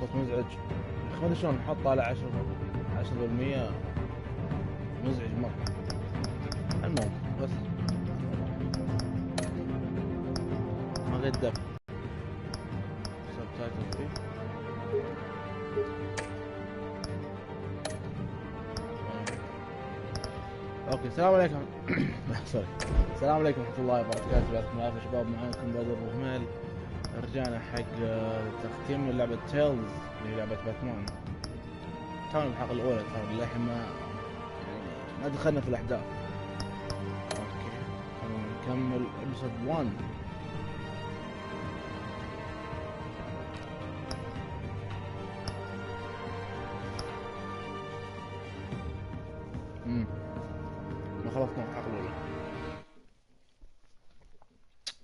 صوت مزعج. ما ادري شلون نحطه على 10% مزعج مرة. المهم بس ما قدر سبتايتل فيه. اوكي السلام عليكم. سوري. السلام عليكم ورحمة الله وبركاته. بعدكم العافية شباب. معاكم بدر وهمال. رجعنا حق تختيم لعبة تيلز اللي هي لعبة باتمان. تونا بالحلقة الأولى ترى للحين ما دخلنا في الأحداث. اوكي نكمل ابسود 1. ما خلصنا الحلقة الأولى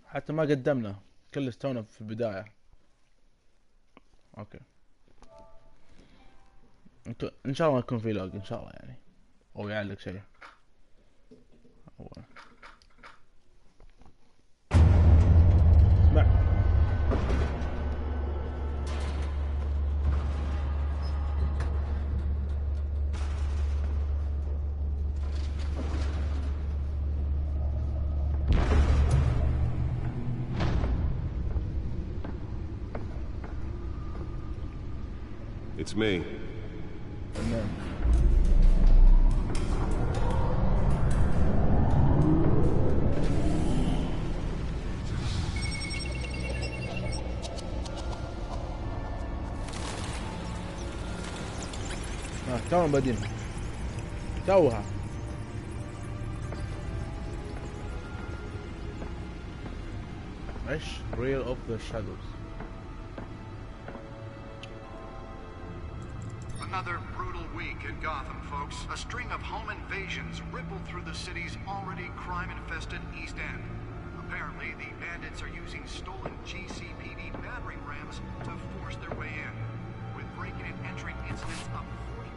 حتى ما قدمنا كل تونا في البداية. اوكي ان شاء الله يكون في لوج ان شاء الله يعني، او يعلق شيء. اسمع It's me. تونا بادين توها. ايش Real of the Shadows. Another brutal week in Gotham, folks. A string of home invasions rippled through the city's already crime-infested East End. Apparently, the bandits are using stolen GCPD battering rams to force their way in, with breaking and entering incidents up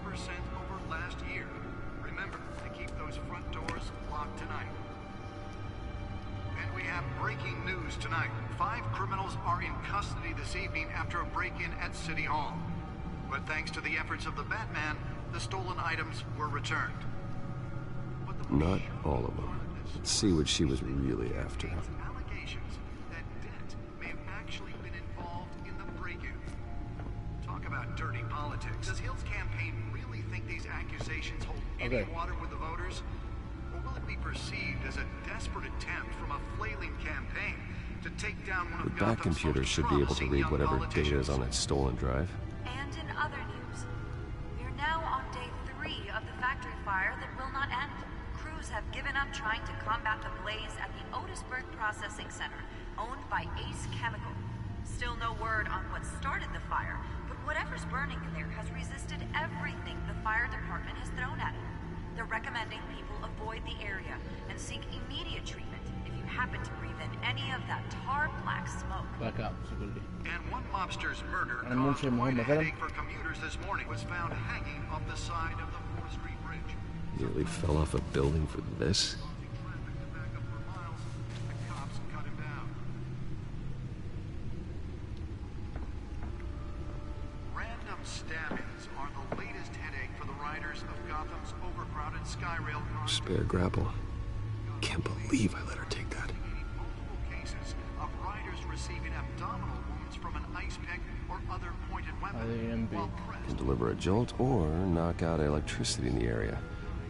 40% over last year. Remember to keep those front doors locked tonight. And we have breaking news tonight. 5 criminals are in custody this evening after a break-in at City Hall. But thanks to the efforts of the Batman, the stolen items were returned. Not all of them. Let's see what she was really after. Allegations that Dent may have actually been involved in the break-in. Talk about dirty politics. Does Hill's campaign really think these accusations hold any water with the voters? Or will it be perceived as a desperate attempt from a flailing campaign to take down one of Gotham's That computer should be able to read whatever data is on that stolen drive. And in other news, we're now on day 3 of the factory fire that will not end. Crews have given up trying to combat the blaze at the Otisburg Processing Center, owned by Ace Chemical. Still no word on what started the fire, but whatever's burning in there has resisted everything the fire department has thrown at it. They're recommending people avoid the area and seek immediate treatment if you happen to breathe in any of that tar black smoke. Back up, security. And one mobster's murder caused quite a headache for commuters this morning. Was found hanging off the side of the 4th Street Bridge. Nearly fell off a building for this? Random stabbings are the latest headache for the riders of Gotham's overcrowded Skyrail cars. Spare grapple. Can't believe I let her take that. Multiple cases of riders receiving abdominal wounds from an ice pick or other pointed weapon while pressed. Can deliver a jolt or knock out electricity in the area.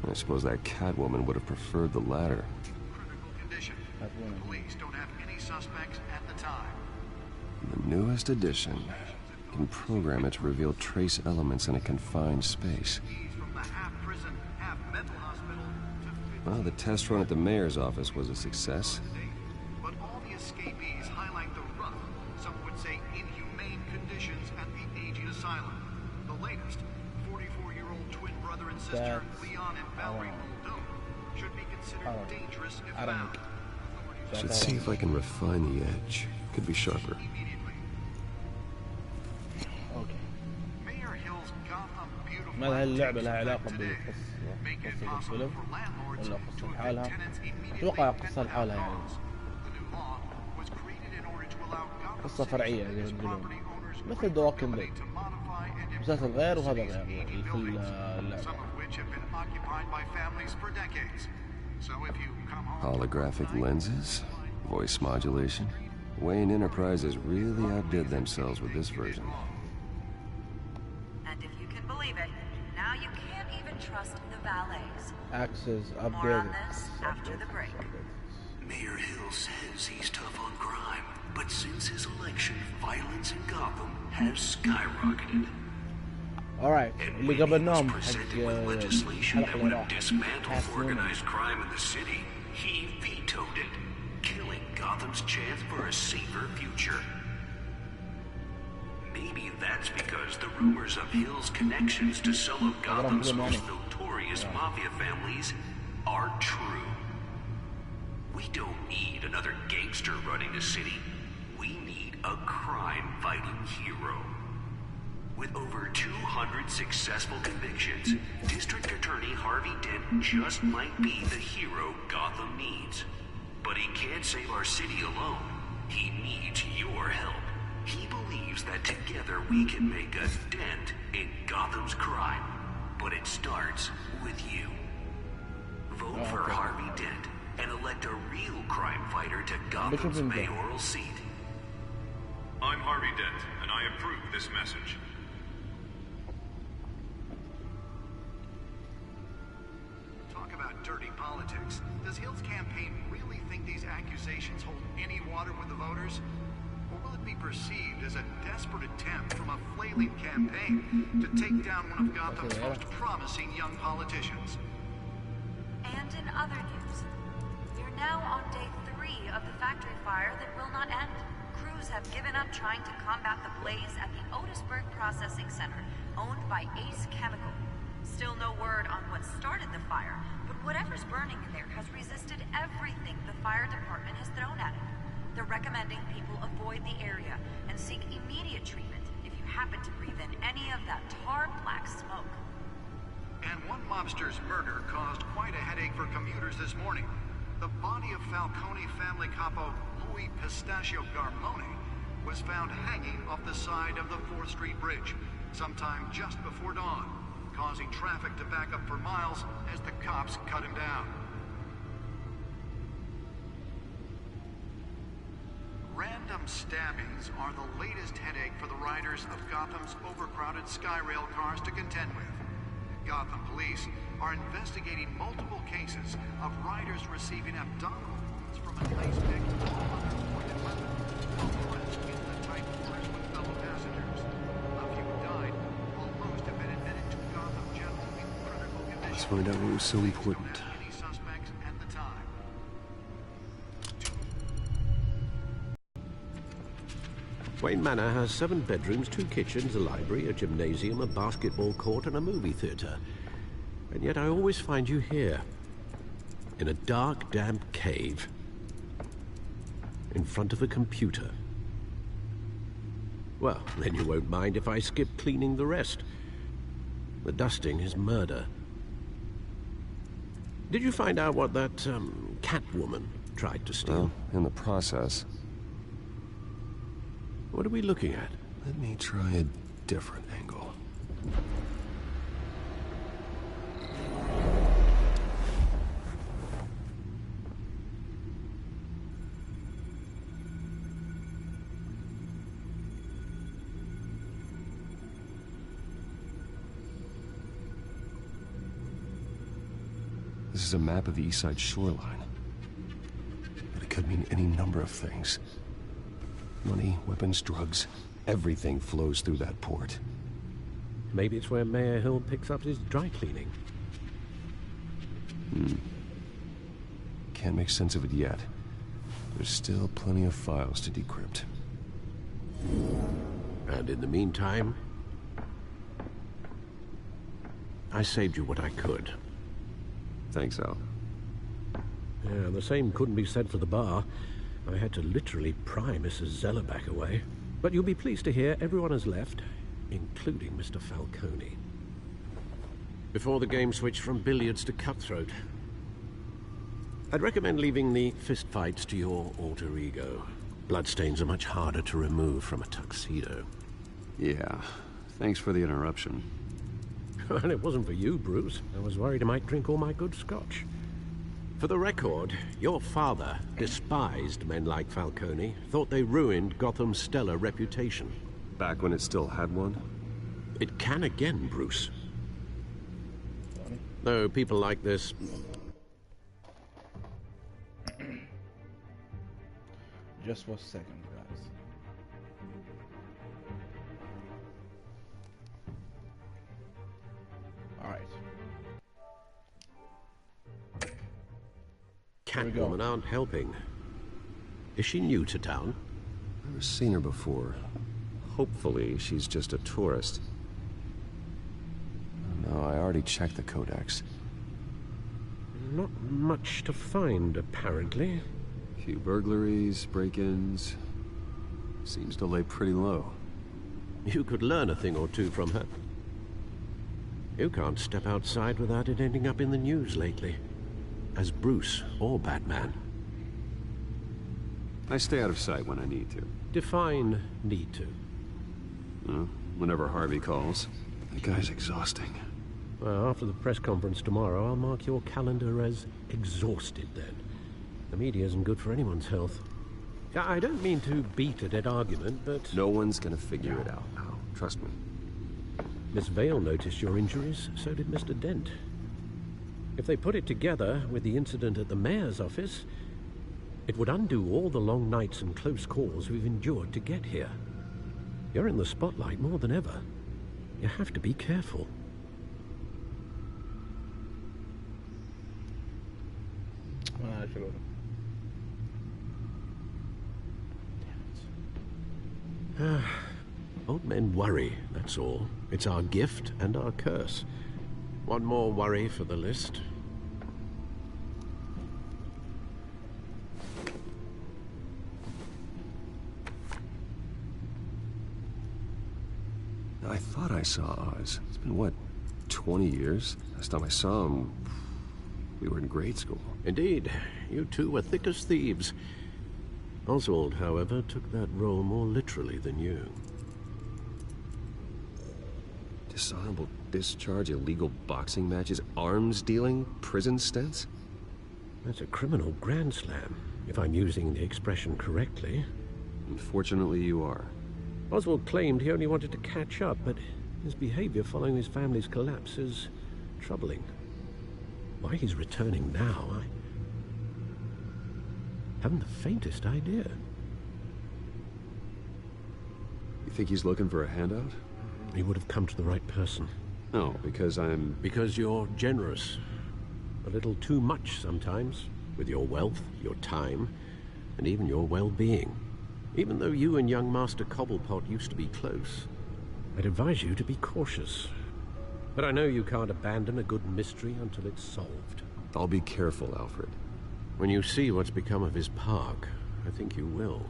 I suppose that Catwoman would have preferred the latter. Critical condition. Police don't have any suspects at the time. The newest addition can program it to reveal trace elements in a confined space. From the half-prison, half-mental hospital to Well, the test run at the mayor's office was a success. But all the escapees highlight the rough, some would say inhumane conditions at the aging asylum. The latest, 44-year-old twin brother and sister Leon and Valerie Muldoon should be considered dangerous if found. Should see if I can refine the edge. Could be sharper. Mayor Hill's Gotham Beautiful ما هاللعبة لها علاقة بقصة الفيلم ولا قصة لحالها؟ أتوقع قصة لحالها يعني. قصة فرعية زي ما يقولون مثل The Walking Dead. nearby and مسلسل غير وهذا cities غير aging اللي في buildings, اللعبة. some of which have been occupied by families for decades. So if you come home Holographic lenses? Voice modulation? Wayne Enterprises really outdid themselves with this version. And if you can believe it, now you can't even trust the valets. Access More on updated. this after the break. Mayor Hill says he's tough on crime, but since his election, violence in Gotham has skyrocketed. alright And اللي when he قبل was نوم presented حق with legislation الحلقة that اللي would have راحت. dismantled organized crime in the city, he vetoed it, killing Gotham's chance for a safer future. Maybe that's because the rumors of Hill's connections to some of Gotham's most notorious mafia families are true. We don't need another gangster running the city. We need a crime-fighting hero. With over 200 successful convictions, District Attorney Harvey Dent just might be the hero Gotham needs. But he can't save our city alone. He needs your help. He believes that together we can make a dent in Gotham's crime. But it starts with you. Vote for Harvey Dent and elect a real crime fighter to Gotham's mayoral seat. I'm Harvey Dent, and I approve this message. Talk about dirty politics. Does Hill's campaign really think these accusations hold any water with the voters? Or will it be perceived as a desperate attempt from a flailing campaign to take down one of Gotham's most promising young politicians? And in other news, we're now on day 3 of the factory fire that will not end. Crews have given up trying to combat the blaze at the Otisburg Processing Center, owned by Ace Chemical. Still no word on what started the fire, but whatever's burning in there has resisted everything the fire department has thrown at it. They're recommending people avoid the area and seek immediate treatment if you happen to breathe in any of that tar black smoke. And one mobster's murder caused quite a headache for commuters this morning. The body of Falcone family capo Louis Pistachio Garmone was found hanging off the side of the 4th Street Bridge sometime just before dawn, causing traffic to back up for miles as the cops cut him down. Random stabbings are the latest headache for the riders of Gotham's overcrowded Skyrail cars to contend with. Gotham police are investigating multiple cases of riders receiving abdominal wounds from a nice-pick or other pointed weapon while pressed in the tight quarters with fellow passengers. A few died, while most have been admitted to Gotham General in critical condition. Let's find out what was so important. Don't have any suspects at the time. Wayne Manor has 7 bedrooms, 2 kitchens, a library, a gymnasium, a basketball court, and a movie theatre. And yet I always find you here, in a dark, damp cave, in front of a computer. Well, then you won't mind if I skip cleaning the rest. The dusting is murder. Did you find out what that, cat woman tried to steal? Well, in the process. What are we looking at? Let me try a different angle. This is a map of the East Side shoreline. But it could mean any number of things. Money, weapons, drugs, everything flows through that port. Maybe it's where Mayor Hill picks up his dry cleaning. Can't make sense of it yet. There's still plenty of files to decrypt. And in the meantime, I saved you what I could. Thanks, Al. Yeah, the same couldn't be said for the bar. I had to literally pry Mrs. Zellerback away. But you'll be pleased to hear everyone has left, including Mr. Falcone. Before the game switched from billiards to cutthroat. I'd recommend leaving the fistfights to your alter ego. Bloodstains are much harder to remove from a tuxedo. Yeah, Thanks for the interruption. Well, it wasn't for you, Bruce. I was worried I might drink all my good scotch. For the record, your father despised men like Falcone, thought they ruined Gotham's stellar reputation. Back when it still had one? It can again, Bruce. Though people like this... Just for a second, guys. Alright. Catwoman aren't helping. Is she new to town? I've never seen her before. Hopefully, she's just a tourist. No, I already checked the codex. Not much to find, apparently. A few burglaries, break-ins. Seems to lay pretty low. You could learn a thing or two from her. You can't step outside without it ending up in the news lately. As Bruce or Batman. I stay out of sight when I need to. Define need to. Whenever Harvey calls. The guy's exhausting. Well, after the press conference tomorrow, I'll mark your calendar as exhausted then. The media isn't good for anyone's health. I don't mean to beat a dead argument, but... No one's gonna figure it out now. Trust me. Miss Vale noticed your injuries, so did Mr. Dent. If they put it together with the incident at the mayor's office, it would undo all the long nights and close calls we've endured to get here. You're in the spotlight more than ever. You have to be careful. Old men worry, that's all. It's our gift and our curse. One more worry for the list. I thought I saw Oz. It's been, what, 20 years? Last time I saw him, we were in grade school. Indeed. You two were thick as thieves. Oswald, however, took that role more literally than you. Dishonorable discharge, illegal boxing matches, arms dealing, prison stints? That's a criminal grand slam, if I'm using the expression correctly. Unfortunately, you are. Oswald claimed he only wanted to catch up, but his behavior following his family's collapse is troubling. Why he's returning now, I haven't the faintest idea. You think he's looking for a handout? He would have come to the right person. No, because I'm... Because you're generous. A little too much sometimes, with your wealth, your time, and even your well-being. Even though you and young Master Cobblepot used to be close, I'd advise you to be cautious. But I know you can't abandon a good mystery until it's solved. I'll be careful, Alfred. When you see what's become of his park, I think you will.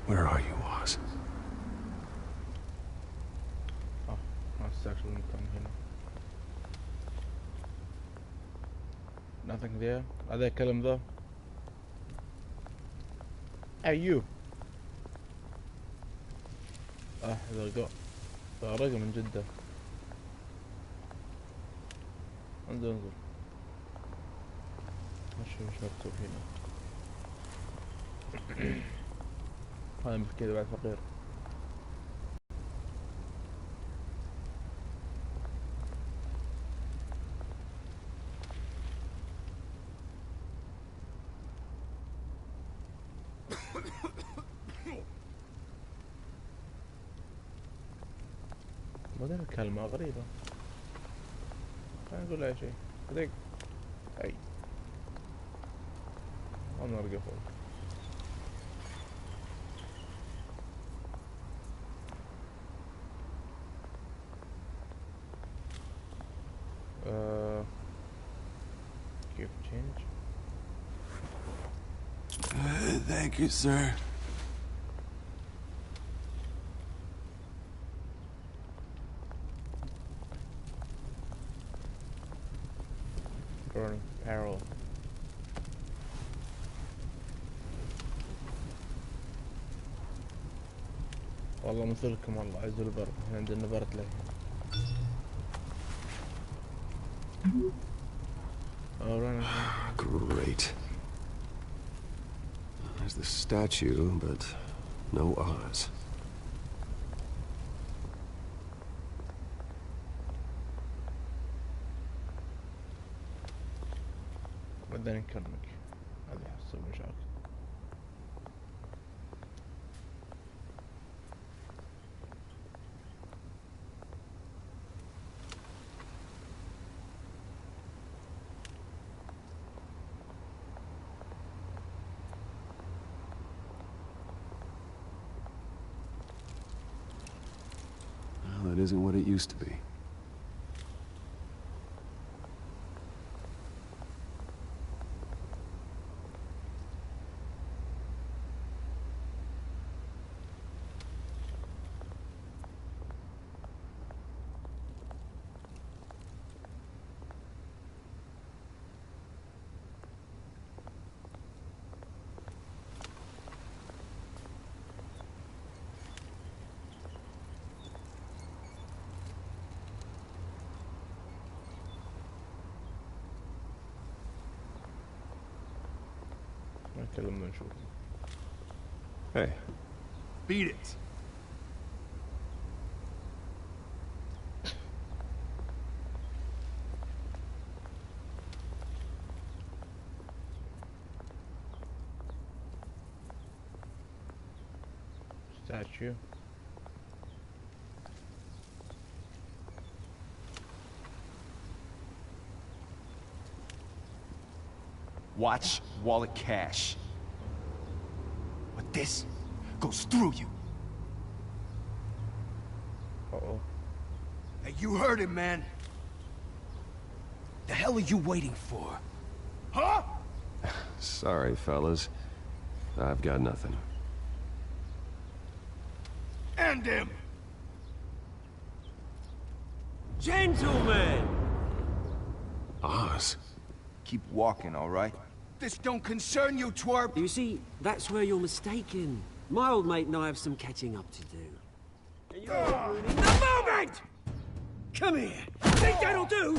Where are you, Oz? Oh, that's actually come here. Nothing there. هذا كلام ذا. Hey you. هذا رقم من جدة. انزل مش مكتوب هنا. هذا كذا بعد فقير. بعدين الكلمة غريبة. خلينا نقول أي شيء. هذيك أي. أنا أرجع فوق. Thank you, sir. Burning Peril. والله مثلكم والله عز البرد، احنا عندنا برد ليه. Great. There's the statue, but no Oz. بدنا نكرمك، هذا يحصل مشاكل. Well, that isn't what it used to be. كلمنا نشوف. Hey. Beat it. Statue. Watch wallet cash. But this goes through you. Uh-oh. Hey, you heard him, man. The hell are you waiting for? Huh? Sorry, fellas. I've got nothing. End him! Gentlemen! Oz? Keep walking, all right? This don't concern you, twerp! You see, that's where you're mistaken. My old mate and I have some catching up to do. And you're ruining the moment! Come here! Think that'll do?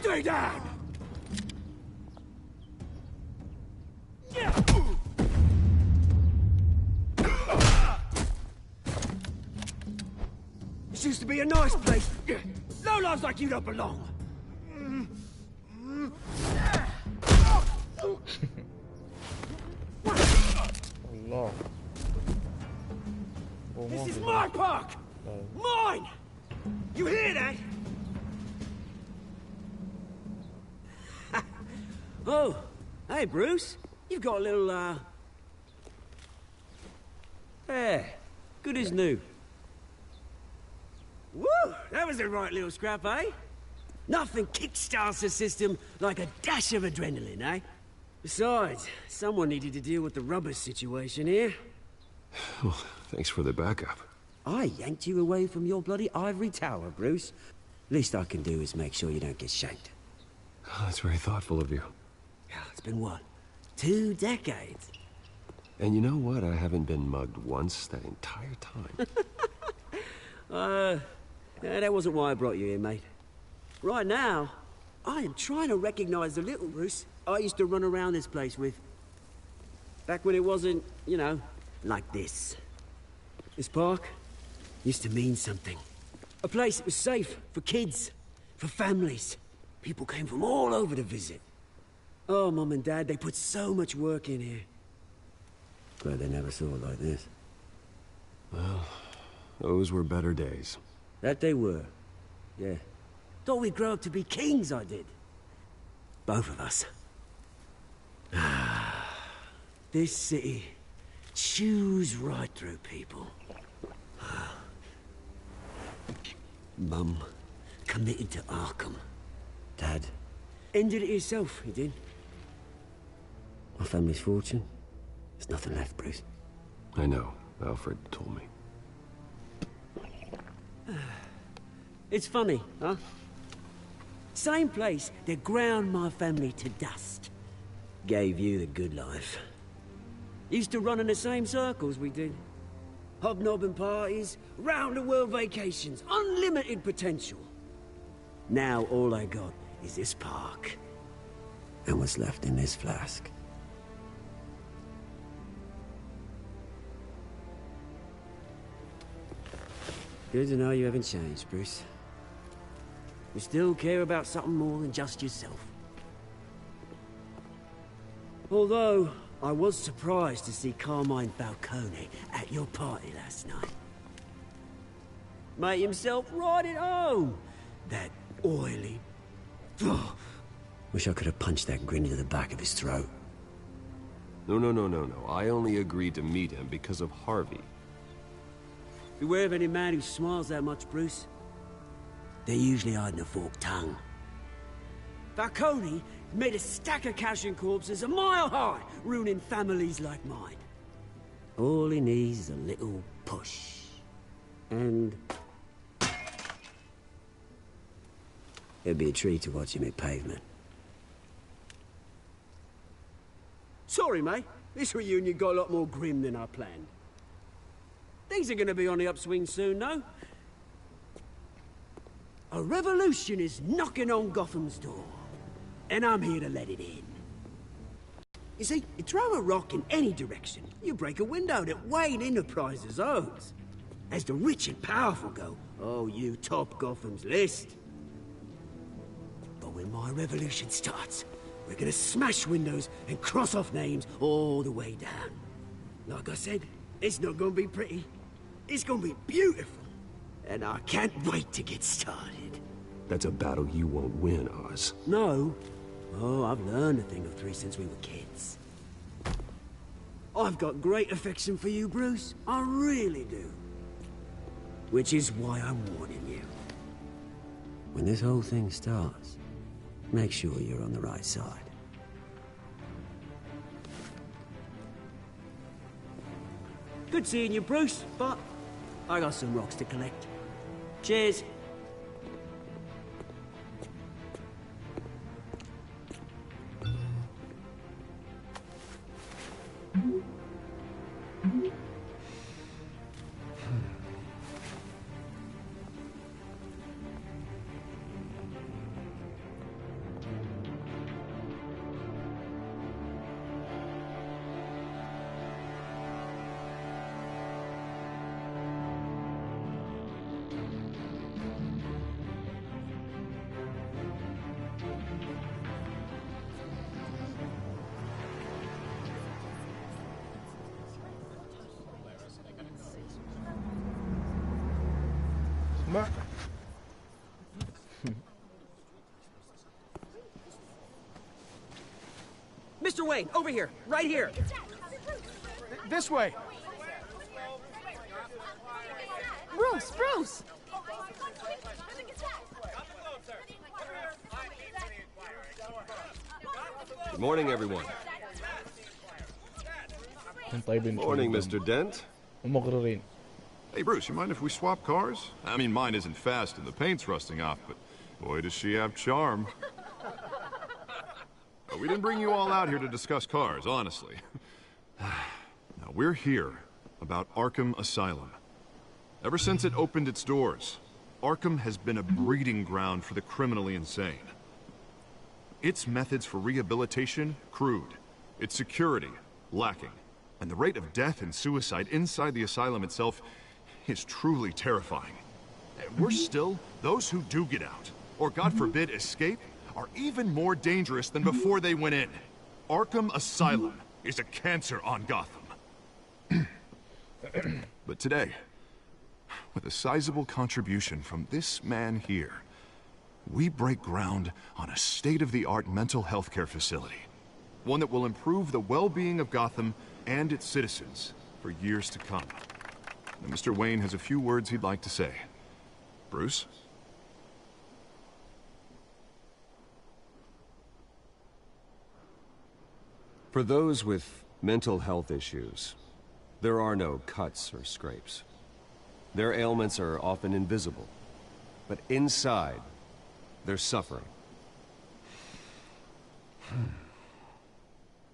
Stay down! This used to be a nice place. Lowlifes like you don't belong. Allah. This is my park! Mine! You hear that? Oh, hey Bruce. You've got a little, There. Good as new. Woo! That was a right little scrap, eh? Nothing kickstarts the system like a dash of adrenaline, eh? Besides, someone needed to deal with the rubber situation here. Well, thanks for the backup. I yanked you away from your bloody ivory tower, Bruce. Least I can do is make sure you don't get shanked. Oh, that's very thoughtful of you. It's been what? 2 decades? And you know what? I haven't been mugged once that entire time. That wasn't why I brought you here, mate. Right now, I am trying to recognize the little Bruce I used to run around this place with. Back when it wasn't, you know, like this. This park used to mean something. A place that was safe for kids, for families. People came from all over to visit. Oh, Mum and Dad, they put so much work in here. Glad they never saw it like this. Well, those were better days. That they were. Yeah. Thought we'd grow up to be kings, I did. Both of us. This city chews right through people. Mum committed to Arkham. Dad ended it himself, he did. My family's fortune, there's nothing left, Bruce. I know. Alfred told me. It's funny, huh? Same place that ground my family to dust. Gave you the good life. Used to run in the same circles we did. Hobnobbing parties, round-the-world vacations, unlimited potential. Now all I got is this park. And what's left in this flask. Good to know you haven't changed, Bruce. You still care about something more than just yourself. Although, I was surprised to see Carmine Falcone at your party last night. Made himself right at home. That oily... Wish I could have punched that grin into the back of his throat. No. I only agreed to meet him because of Harvey. Beware of any man who smiles that much, Bruce. They're usually hiding a forked tongue. Falcone made a stack of cashing corpses a mile high, ruining families like mine. All he needs is a little push. And... it'd be a treat to watch him hit pavement. Sorry, mate. This reunion got a lot more grim than I planned. Things are gonna be on the upswing soon, though. A revolution is knocking on Gotham's door. And I'm here to let it in. You see, you throw a rock in any direction, you break a window that Wayne Enterprises owns. As the rich and powerful go, oh, you top Gotham's list. But when my revolution starts, we're gonna smash windows and cross off names all the way down. Like I said, it's not gonna be pretty. It's gonna be beautiful. And I can't wait to get started. That's a battle you won't win, Oz. No. Oh, I've learned a thing or three since we were kids. I've got great affection for you, Bruce. I really do. Which is why I'm warning you. When this whole thing starts, make sure you're on the right side. Good seeing you, Bruce, but I got some rocks to collect. Cheers. Mr. Wayne, over here, right here. This way. Bruce! Good morning, everyone. Morning, Mr. Dent. ومغررين. Hey, Bruce, you mind if we swap cars? I mean, mine isn't fast and the paint's rusting off, but boy, does she have charm. We didn't bring you all out here to discuss cars, honestly. Now, we're here about Arkham Asylum. Ever since it opened its doors, Arkham has been a breeding ground for the criminally insane. Its methods for rehabilitation, crude. Its security, lacking. And the rate of death and suicide inside the asylum itself is truly terrifying. And worse still, those who do get out, or God forbid, escape, are even more dangerous than before they went in. Arkham Asylum is a cancer on Gotham. But today, with a sizable contribution from this man here, we break ground on a state-of-the-art mental health care facility. One that will improve the well-being of Gotham and its citizens for years to come. Now, Mr. Wayne has a few words he'd like to say. Bruce? For those with mental health issues, there are no cuts or scrapes. Their ailments are often invisible, but inside, they're suffering.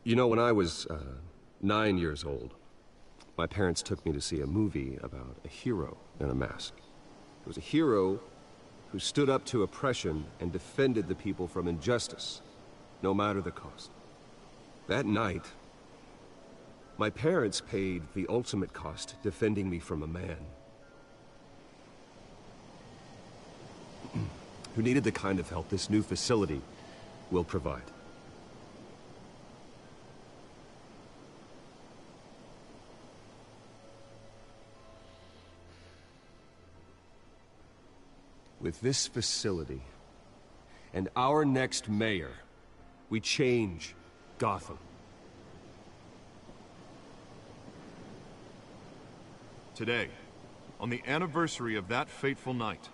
You know, when I was 9 years old, my parents took me to see a movie about a hero in a mask. It was a hero who stood up to oppression and defended the people from injustice, no matter the cost. That night, my parents paid the ultimate cost defending me from a man who needed the kind of help this new facility will provide. With this facility and our next mayor, we change Gotham. Today, on the anniversary of that fateful night,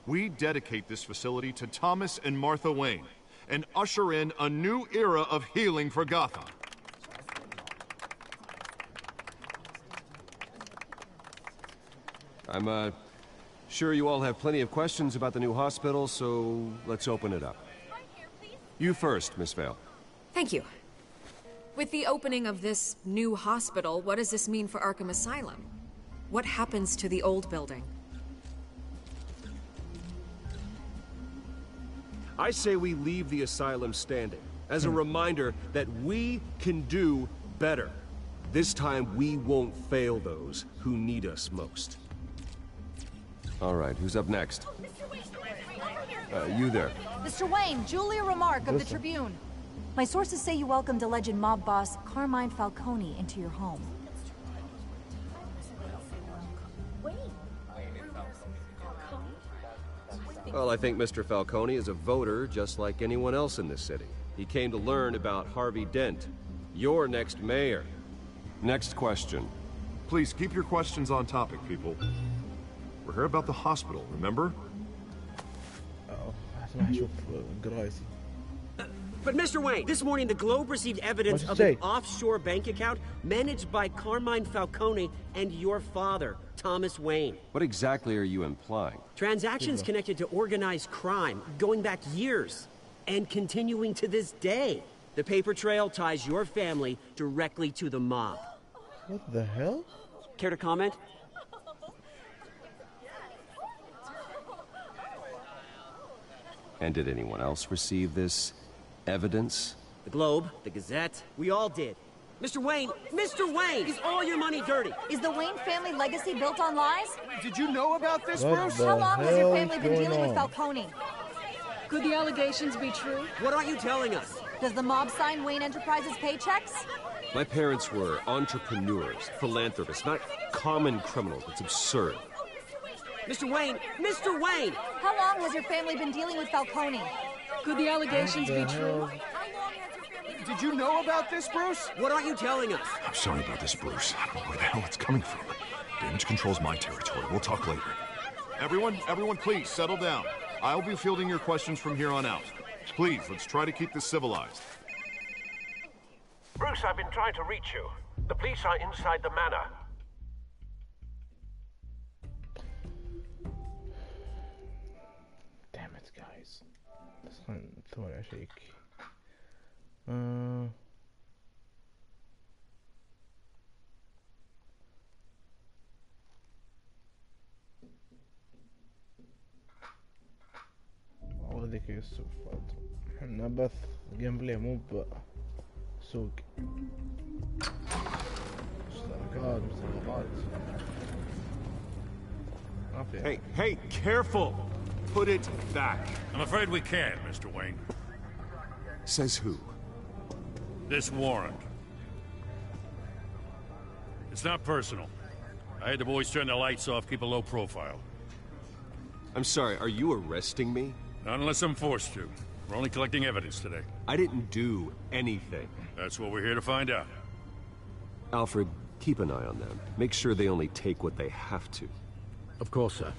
we dedicate this facility to Thomas and Martha Wayne and usher in a new era of healing for Gotham. I'm sure you all have plenty of questions about the new hospital, so let's open it up. You first, Miss Vale. Thank you. With the opening of this new hospital, what does this mean for Arkham Asylum? What happens to the old building? I say we leave the asylum standing, as a reminder that we can do better. This time we won't fail those who need us most. All right, who's up next? You there. Mr. Wayne, Julia Remark of the Tribune. My sources say you welcomed alleged mob boss Carmine Falcone into your home. Well, I think Mr. Falcone is a voter just like anyone else in this city. He came to learn about Harvey Dent, your next mayor. Next question. Please keep your questions on topic, people. We're here about the hospital, remember? But Mr. Wayne, this morning the Globe received evidence of an offshore bank account managed by Carmine Falcone and your father, Thomas Wayne. What exactly are you implying? Transactions connected to organized crime, going back years, and continuing to this day. The paper trail ties your family directly to the mob. What the hell? Care to comment? And did anyone else receive this evidence? The Globe, the Gazette, we all did. Mr. Wayne, is all your money dirty? Is the Wayne family legacy built on lies? Did you know about this, Bruce? How long has your family been dealing with Falcone? Could the allegations be true? What aren't you telling us? Does the mob sign Wayne Enterprises paychecks? My parents were entrepreneurs, philanthropists, not common criminals. It's absurd. Mr. Wayne! How long has your family been dealing with Falcone? Could the allegations be true? Did you know about this, Bruce? What aren't you telling us? I'm sorry about this, Bruce. I don't know where the hell it's coming from. Damage control's my territory. We'll talk later. Everyone, please, settle down. I'll be fielding your questions from here on out. Please, let's try to keep this civilized. Bruce, I've been trying to reach you. The police are inside the manor. Damn it, guys. ثواني أشيك. وهذيك السوق احنا بث جيم بلاي مو بسوق مسابقات. Hey, careful! Put it back. I'm afraid we can't, Mr. Wayne. Says who? This warrant. It's not personal. I had the boys turn the lights off, keep a low profile. I'm sorry, are you arresting me? Not unless I'm forced to. We're only collecting evidence today. I didn't do anything. That's what we're here to find out. Alfred, keep an eye on them. Make sure they only take what they have to. Of course, sir.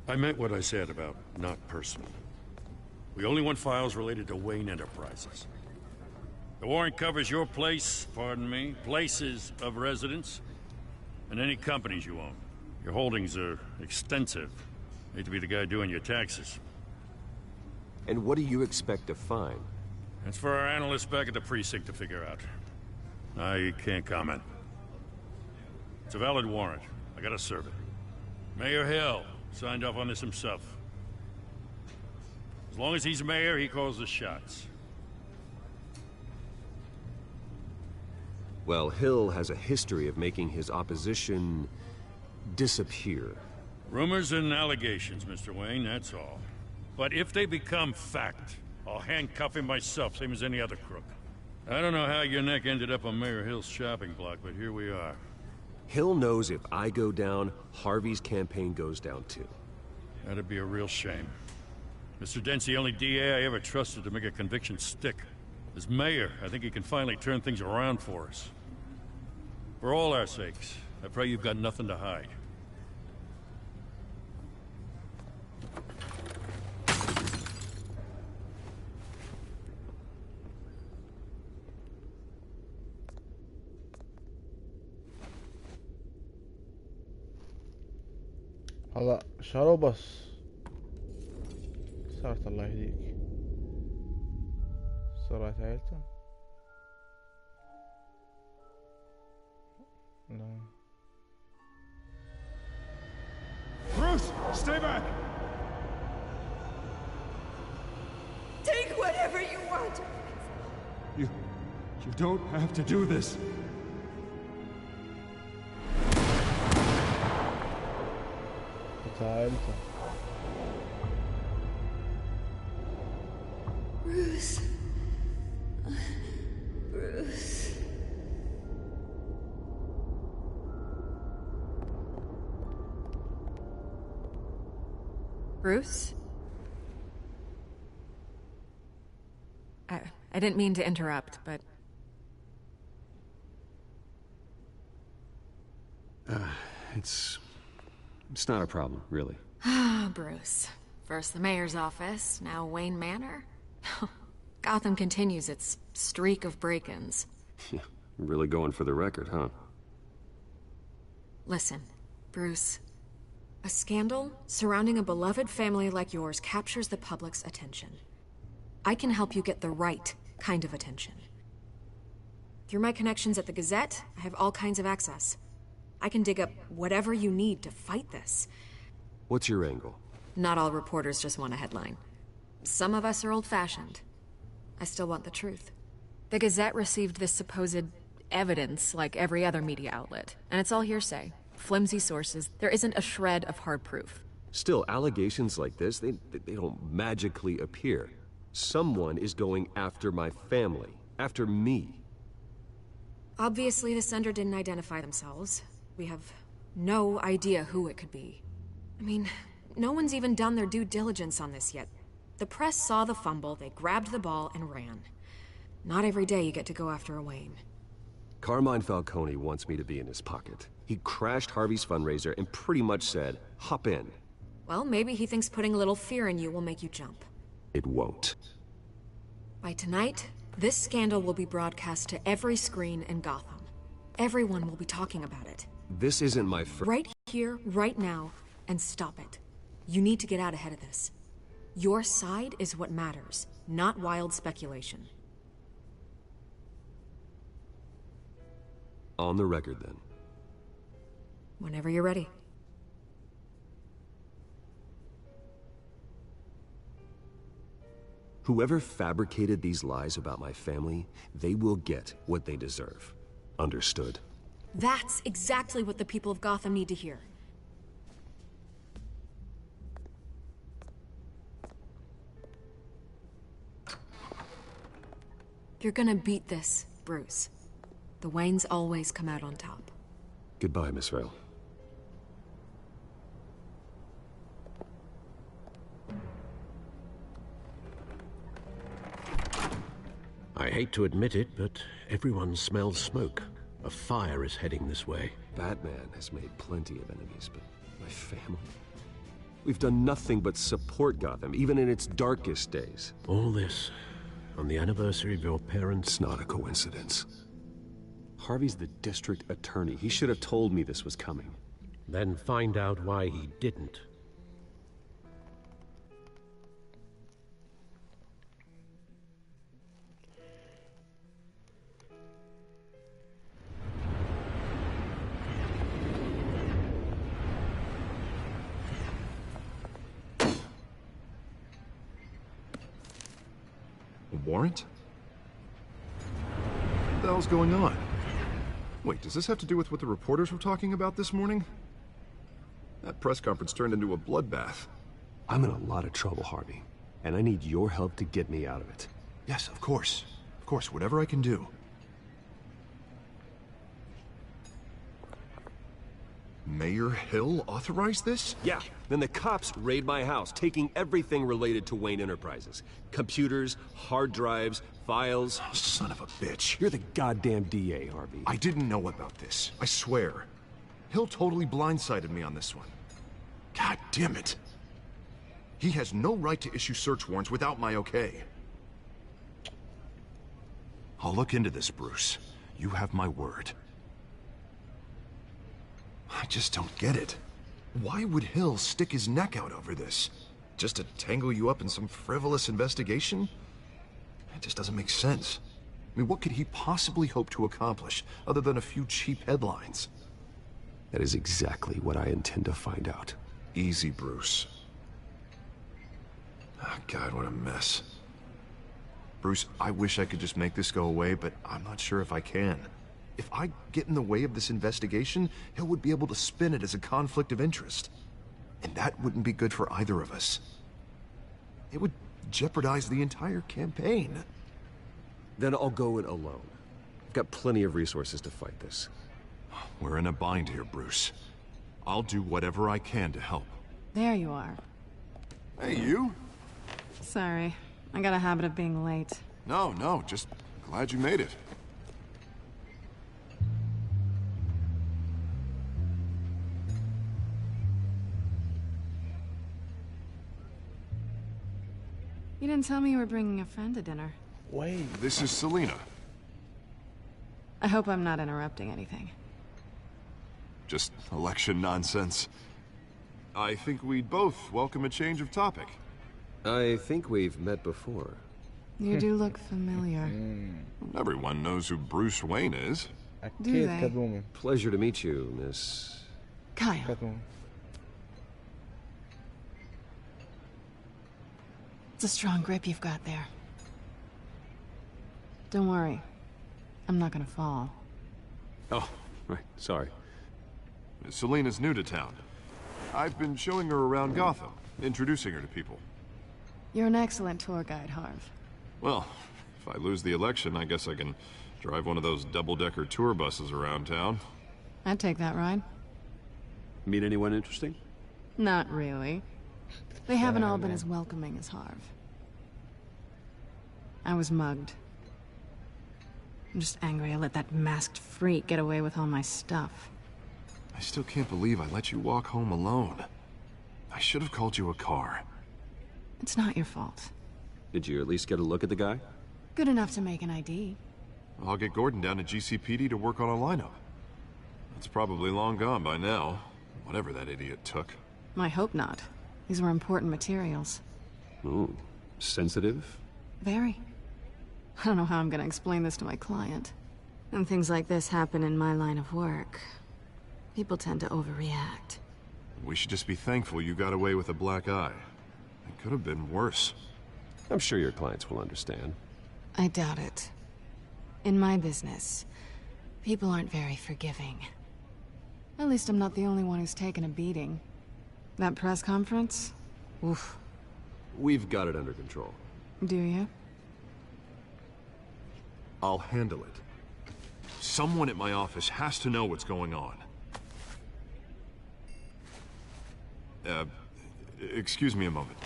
I meant what I said about not personal. We only want files related to Wayne Enterprises. The warrant covers your place, pardon me, places of residence, and any companies you own. Your holdings are extensive. Hate to be the guy doing your taxes. And what do you expect to find? That's for our analysts back at the precinct to figure out. I can't comment. It's a valid warrant. I gotta serve it. Mayor Hill signed off on this himself. As long as he's mayor, he calls the shots. Well, Hill has a history of making his opposition disappear. Rumors and allegations, Mr. Wayne, that's all. But if they become fact, I'll handcuff him myself, same as any other crook. I don't know how your neck ended up on Mayor Hill's shopping block, but here we are. Hill knows if I go down, Harvey's campaign goes down too. That'd be a real shame. Mr. Dent's the only DA I ever trusted to make a conviction stick. As mayor, I think he can finally turn things around for us. For all our sakes, I pray you've got nothing to hide. هذا شارو بس صارت الله يهديك سرعة عيلته لا Bruce, stay back! Take whatever you want. You don't have to do this. Bruce. Bruce. Bruce? I didn't mean to interrupt, but... It's not a problem, really. Ah, Bruce. First the mayor's office, now Wayne Manor. Gotham continues its streak of break-ins. Really going for the record, huh? Listen, Bruce. A scandal surrounding a beloved family like yours captures the public's attention. I can help you get the right kind of attention. Through my connections at the Gazette, I have all kinds of access. I can dig up whatever you need to fight this. What's your angle? Not all reporters just want a headline. Some of us are old-fashioned. I still want the truth. The Gazette received this supposed evidence like every other media outlet, and it's all hearsay. Flimsy sources. There isn't a shred of hard proof. Still, allegations like this, they don't magically appear. Someone is going after my family. After me. Obviously, the sender didn't identify themselves. We have no idea who it could be. I mean, no one's even done their due diligence on this yet. The press saw the fumble, they grabbed the ball and ran. Not every day you get to go after a Wayne. Carmine Falcone wants me to be in his pocket. He crashed Harvey's fundraiser and pretty much said, hop in. Well, maybe he thinks putting a little fear in you will make you jump. It won't. By tonight, this scandal will be broadcast to every screen in Gotham. Everyone will be talking about it. This isn't my Right here, right now, and stop it. You need to get out ahead of this. Your side is what matters, not wild speculation. On the record, then. Whenever you're ready. Whoever fabricated these lies about my family, they will get what they deserve. Understood? That's exactly what the people of Gotham need to hear. You're gonna beat this, Bruce. The Waynes always come out on top. Goodbye, Miss Vale. I hate to admit it, but everyone smells smoke. A fire is heading this way. Batman has made plenty of enemies, but my family? We've done nothing but support Gotham, even in its darkest days. All this on the anniversary of your parents'... It's not a coincidence. Harvey's the district attorney. He should have told me this was coming. Then find out why he didn't. A warrant? What the hell's going on? Wait, does this have to do with what the reporters were talking about this morning? That press conference turned into a bloodbath. I'm in a lot of trouble, Harvey, and I need your help to get me out of it. Yes, of course. Of course, whatever I can do. Mayor Hill authorized this? Yeah, then the cops raid my house, taking everything related to Wayne Enterprises. Computers, hard drives, files. Oh, son of a bitch. You're the goddamn DA, Harvey. I didn't know about this. I swear. Hill totally blindsided me on this one. God damn it. He has no right to issue search warrants without my okay. I'll look into this, Bruce. You have my word. I just don't get it. Why would Hill stick his neck out over this? Just to tangle you up in some frivolous investigation? It just doesn't make sense. I mean, what could he possibly hope to accomplish other than a few cheap headlines? That is exactly what I intend to find out. Easy, Bruce. Oh, God, what a mess. Bruce, I wish I could just make this go away, but I'm not sure if I can. If I get in the way of this investigation, Hill would be able to spin it as a conflict of interest. And that wouldn't be good for either of us. It would jeopardize the entire campaign. Then I'll go it alone. I've got plenty of resources to fight this. We're in a bind here, Bruce. I'll do whatever I can to help. There you are. Hey, you? Sorry, I got a habit of being late. No, just glad you made it. You didn't tell me you were bringing a friend to dinner. Wait. This is Selena. I hope I'm not interrupting anything. Just election nonsense. I think we'd both welcome a change of topic. I think we've met before. You do look familiar. Everyone knows who Bruce Wayne is. Do they? Pleasure to meet you, Miss... Kyle. It's a strong grip you've got there. Don't worry. I'm not gonna fall. Oh, right. Sorry. Selena's new to town. I've been showing her around Gotham, introducing her to people. You're an excellent tour guide, Harv. Well, if I lose the election, I guess I can drive one of those double-decker tour buses around town. I'd take that ride. Meet anyone interesting? Not really. They haven't all been as welcoming as Harv. I was mugged. I'm just angry I let that masked freak get away with all my stuff. I still can't believe I let you walk home alone. I should have called you a car. It's not your fault. Did you at least get a look at the guy? Good enough to make an ID. I'll get Gordon down to GCPD to work on a lineup. It's probably long gone by now, whatever that idiot took. I hope not. These were important materials. Ooh, sensitive? Very. I don't know how I'm gonna explain this to my client. When things like this happen in my line of work, people tend to overreact. We should just be thankful you got away with a black eye. It could have been worse. I'm sure your clients will understand. I doubt it. In my business, people aren't very forgiving. At least I'm not the only one who's taken a beating. That press conference? Oof. We've got it under control. Do you? I'll handle it. Someone at my office has to know what's going on. Excuse me a moment.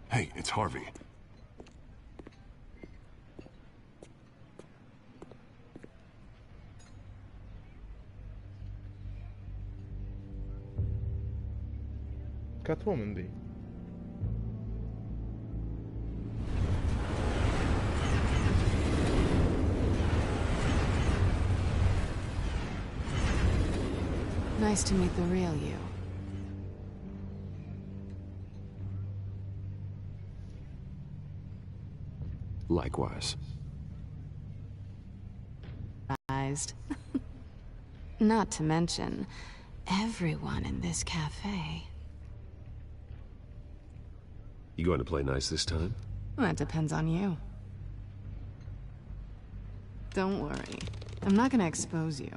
Hey, it's Harvey. كات وومن ذي. Nice to meet the real you. Likewise. Not to mention, everyone in this cafe. You going to play nice this time? Well, that depends on you. Don't worry. I'm not gonna expose you.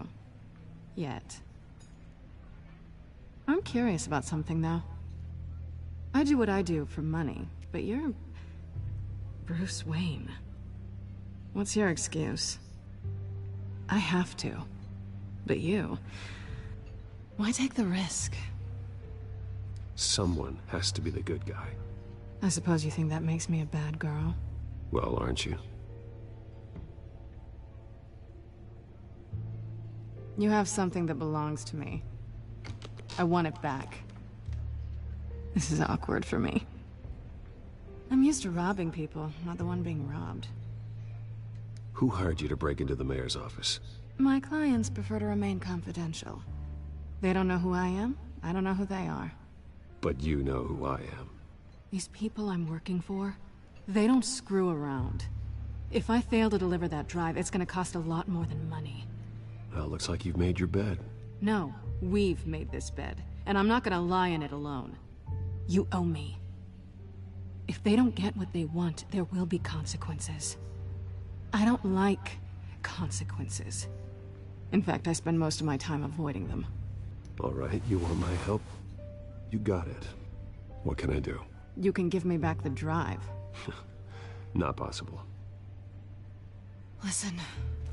Yet. I'm curious about something, though. I do what I do for money, but you're... Bruce Wayne. What's your excuse? I have to. But you... Why take the risk? Someone has to be the good guy. I suppose you think that makes me a bad girl? Well, aren't you? You have something that belongs to me. I want it back. This is awkward for me. I'm used to robbing people, not the one being robbed. Who hired you to break into the mayor's office? My clients prefer to remain confidential. They don't know who I am, I don't know who they are. But you know who I am. These people I'm working for, they don't screw around. If I fail to deliver that drive, it's gonna cost a lot more than money. Well, looks like you've made your bed. No, we've made this bed, and I'm not gonna lie in it alone. You owe me. If they don't get what they want, there will be consequences. I don't like consequences. In fact, I spend most of my time avoiding them. All right, you want my help? You got it. What can I do? You can give me back the drive. Not possible. Listen,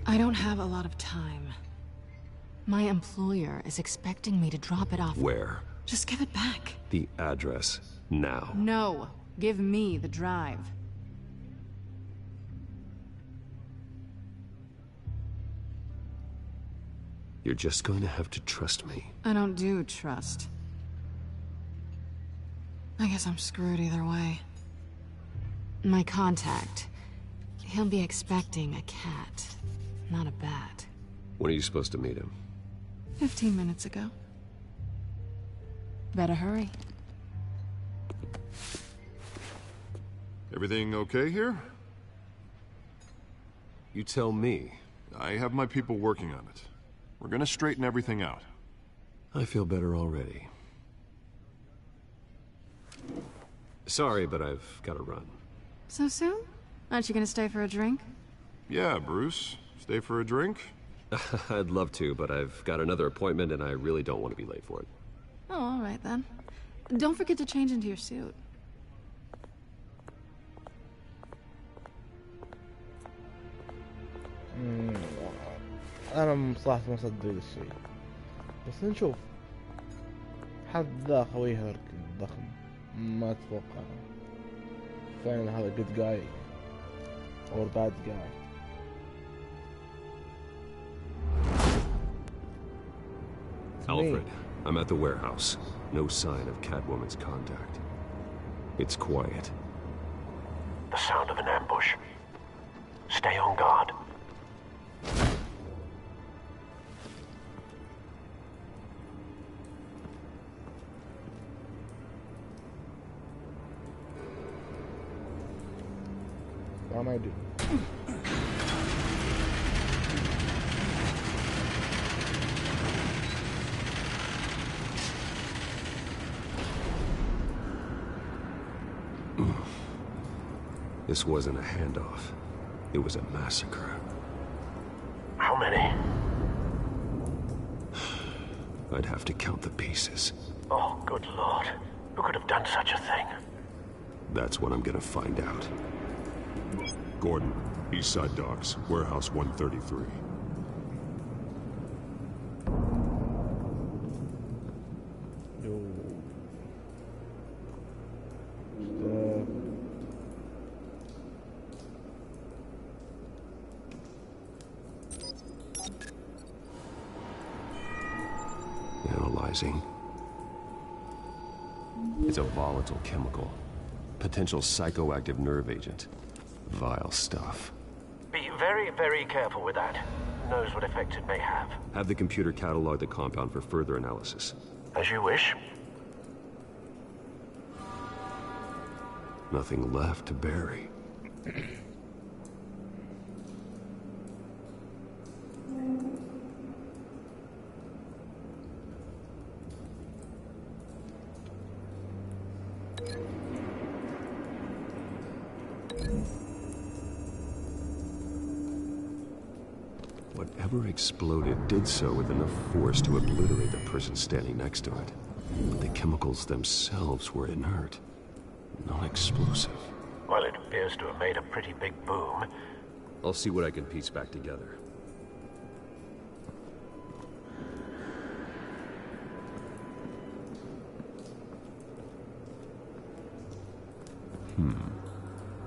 I don't have a lot of time. My employer is expecting me to drop it off. Where? Just give it back. The address, now. No, give me the drive. You're just going to have to trust me. I don't do trust. I guess I'm screwed either way. My contact, he'll be expecting a cat, not a bat. When are you supposed to meet him? 15 minutes ago. Better hurry. Everything okay here? You tell me. I have my people working on it. We're gonna straighten everything out. I feel better already. Sorry, but I've got to run. So soon? Aren't you gonna stay for a drink? Yeah, Bruce. Stay for a drink? I'd love to, but I've got another appointment and I really don't want to be late for it. Oh, all right then. Don't forget to change into your suit. أنا صراحة ما صدق الشيء، بس نشوف. حد ذا خوي هيرك ضخم، ما أتوقع فعلا هذا good guy or bad guy. Alfred, I'm at the warehouse. No sign of Catwoman's contact. It's quiet. The sound of an ambush. Stay on guard. What am I doing? This wasn't a handoff. It was a massacre. How many? I'd have to count the pieces. Oh, good lord. Who could have done such a thing? That's what I'm gonna find out. Gordon, Eastside Docks, Warehouse 133. Analyzing. It's a volatile chemical. Potential psychoactive nerve agent. Vile stuff. Be very, very careful with that. Who knows what effects it may have. Have the computer catalog the compound for further analysis. As you wish. Nothing left to bury. Whatever exploded did so with enough force to obliterate the person standing next to it. But the chemicals themselves were inert, non-explosive. Well, it appears to have made a pretty big boom. I'll see what I can piece back together.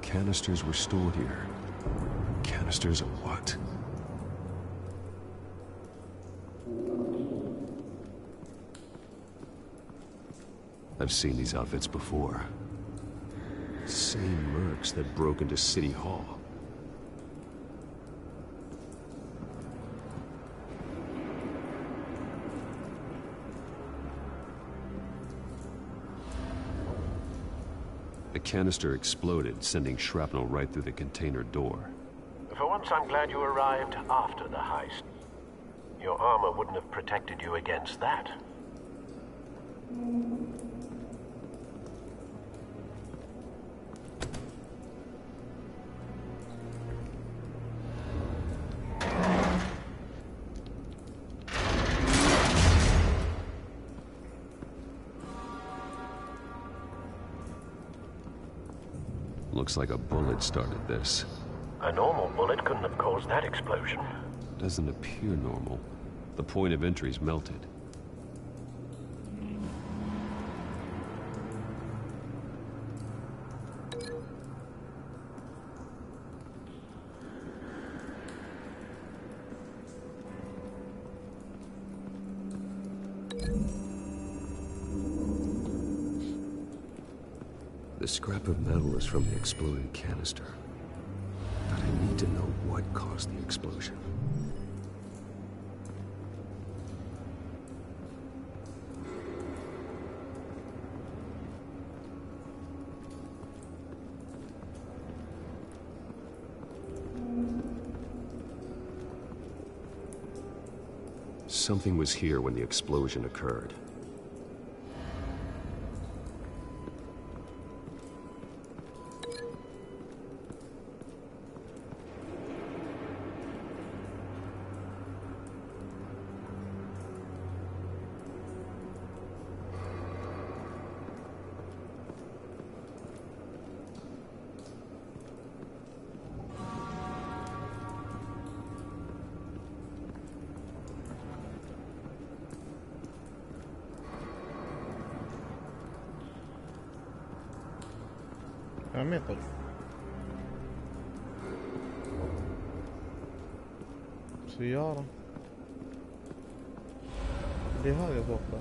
Canisters were stored here. Canisters of what? I've seen these outfits before. Same mercs that broke into City Hall. The canister exploded, sending shrapnel right through the container door. For once, I'm glad you arrived after the heist. Your armor wouldn't have protected you against that. Looks like a bullet started this. A normal bullet couldn't have caused that explosion. Doesn't appear normal. The point of entry's melted. The scrap of metal is from the exploded canister. But I need to know what caused the explosion. Something was here when the explosion occurred. مثل سيارة اللي هذه اتوقع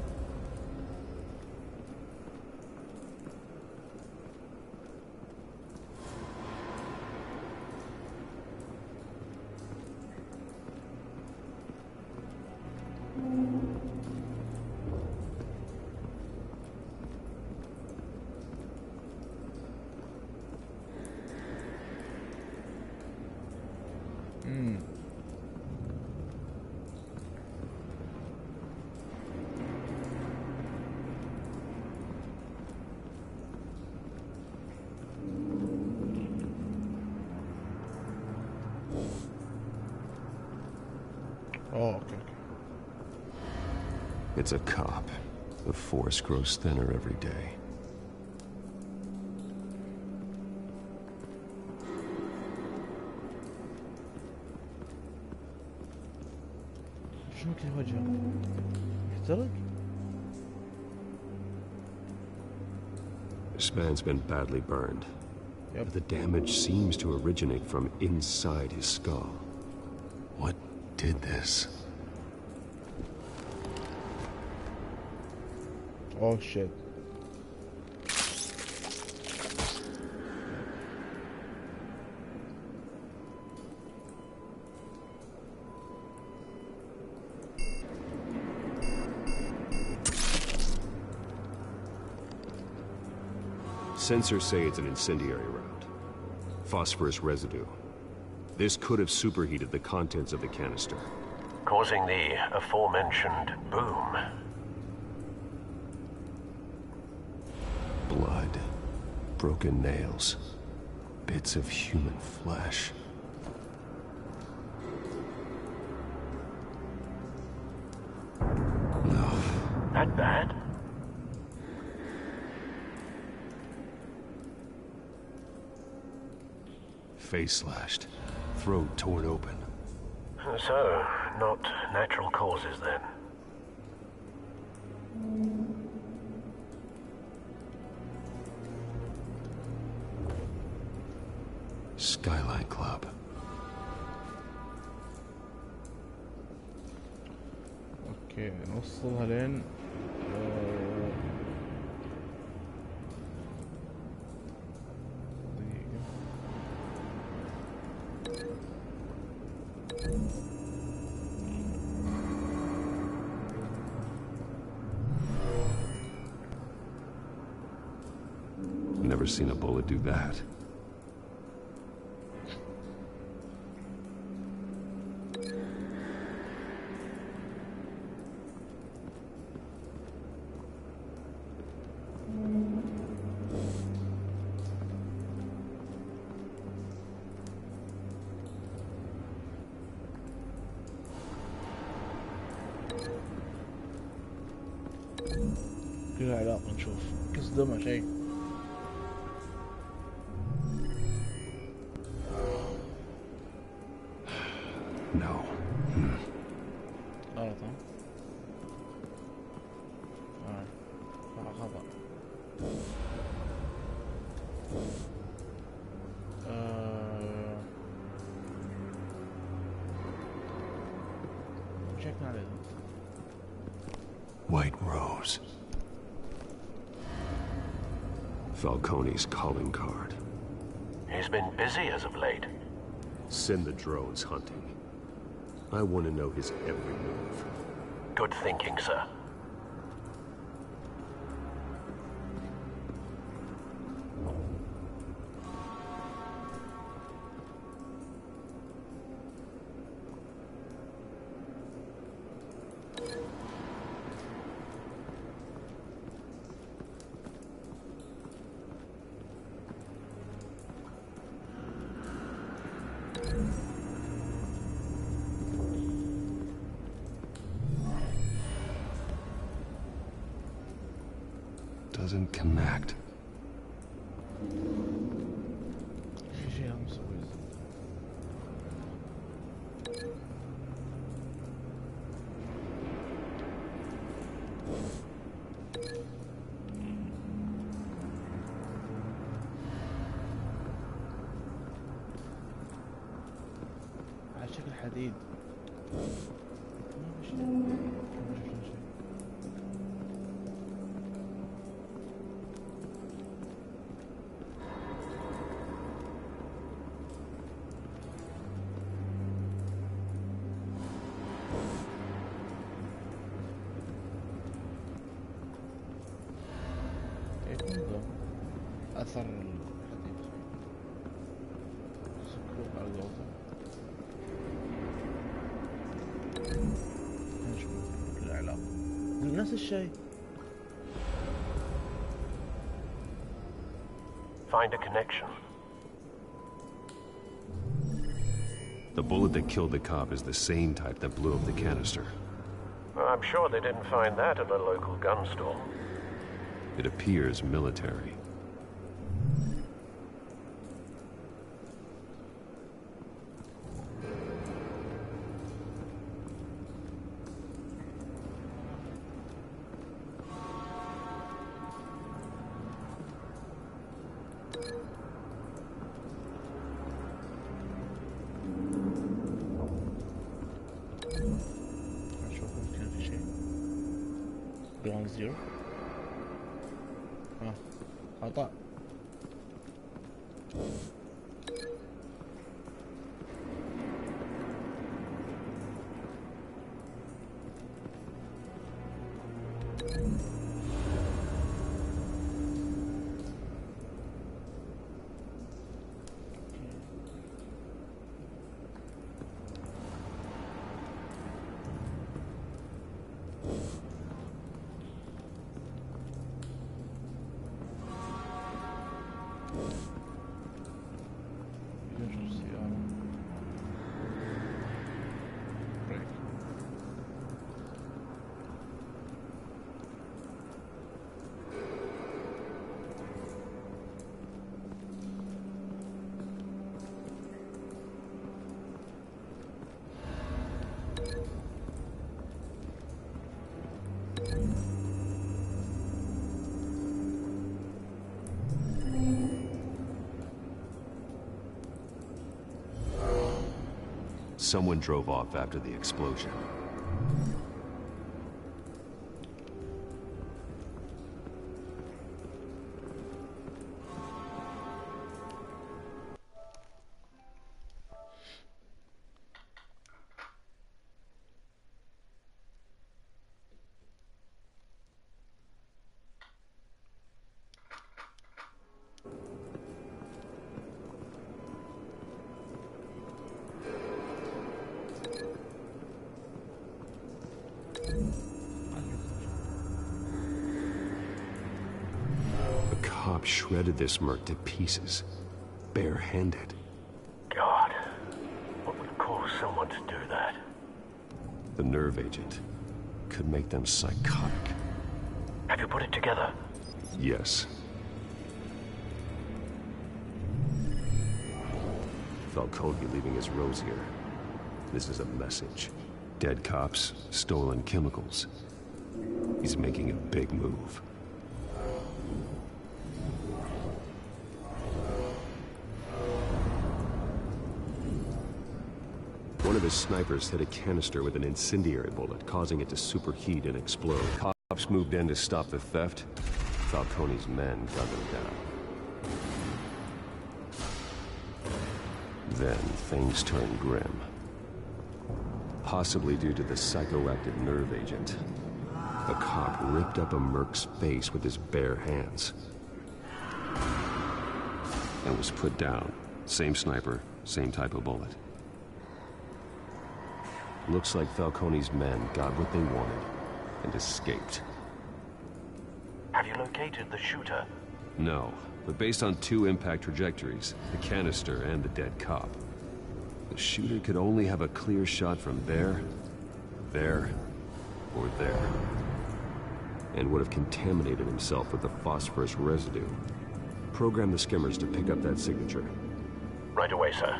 Oh, okay. It's a cop. The force grows thinner every day. شنو كذا وجهه؟ يحترق؟ This man's been badly burned. Yep. But the damage seems to originate from inside his skull. What did this? Oh shit. Sensors say it's an incendiary round. Phosphorus residue. This could have superheated the contents of the canister, causing the aforementioned boom. Blood, broken nails, bits of human flesh. No. That bad? Face slashed, throat torn open. So, not natural causes then. Skyline Club. اوكي نوصلها لين Never seen a bullet do that. كلها علاقة نشوف كصدمة شيء. No. غلط ها؟ خطأ. شكنا عليه. White Rose. Falcone's calling card. He's been busy as of late. Send the drones hunting. I want to know his every move. Good thinking, sir. Doesn't connect. على شكل حديد. أثر الحديد سكروب على قولته. نشوف العلاقة نفس الشيء. Find a connection. The bullet that killed the cop is the same type that blew up the canister. I'm sure they didn't find that at a local gun store. It appears military. زيرو خطأ. someone drove off after the explosion. Shredded this merc to pieces, barehanded. God, what would cause someone to do that? The nerve agent could make them psychotic. Have you put it together? Yes. Falcone leaving his rose here. This is a message. Dead cops, stolen chemicals. He's making a big move. One of his snipers hit a canister with an incendiary bullet, causing it to superheat and explode. Cops moved in to stop the theft. Falcone's men gunned him down. Then things turned grim. Possibly due to the psychoactive nerve agent. A cop ripped up a merc's face with his bare hands. And was put down. Same sniper, same type of bullet. Looks like Falcone's men got what they wanted and escaped. Have you located the shooter? No, but based on 2 impact trajectories, the canister and the dead cop, the shooter could only have a clear shot from there, or there, and would have contaminated himself with the phosphorus residue. Program the skimmers to pick up that signature. Right away, sir.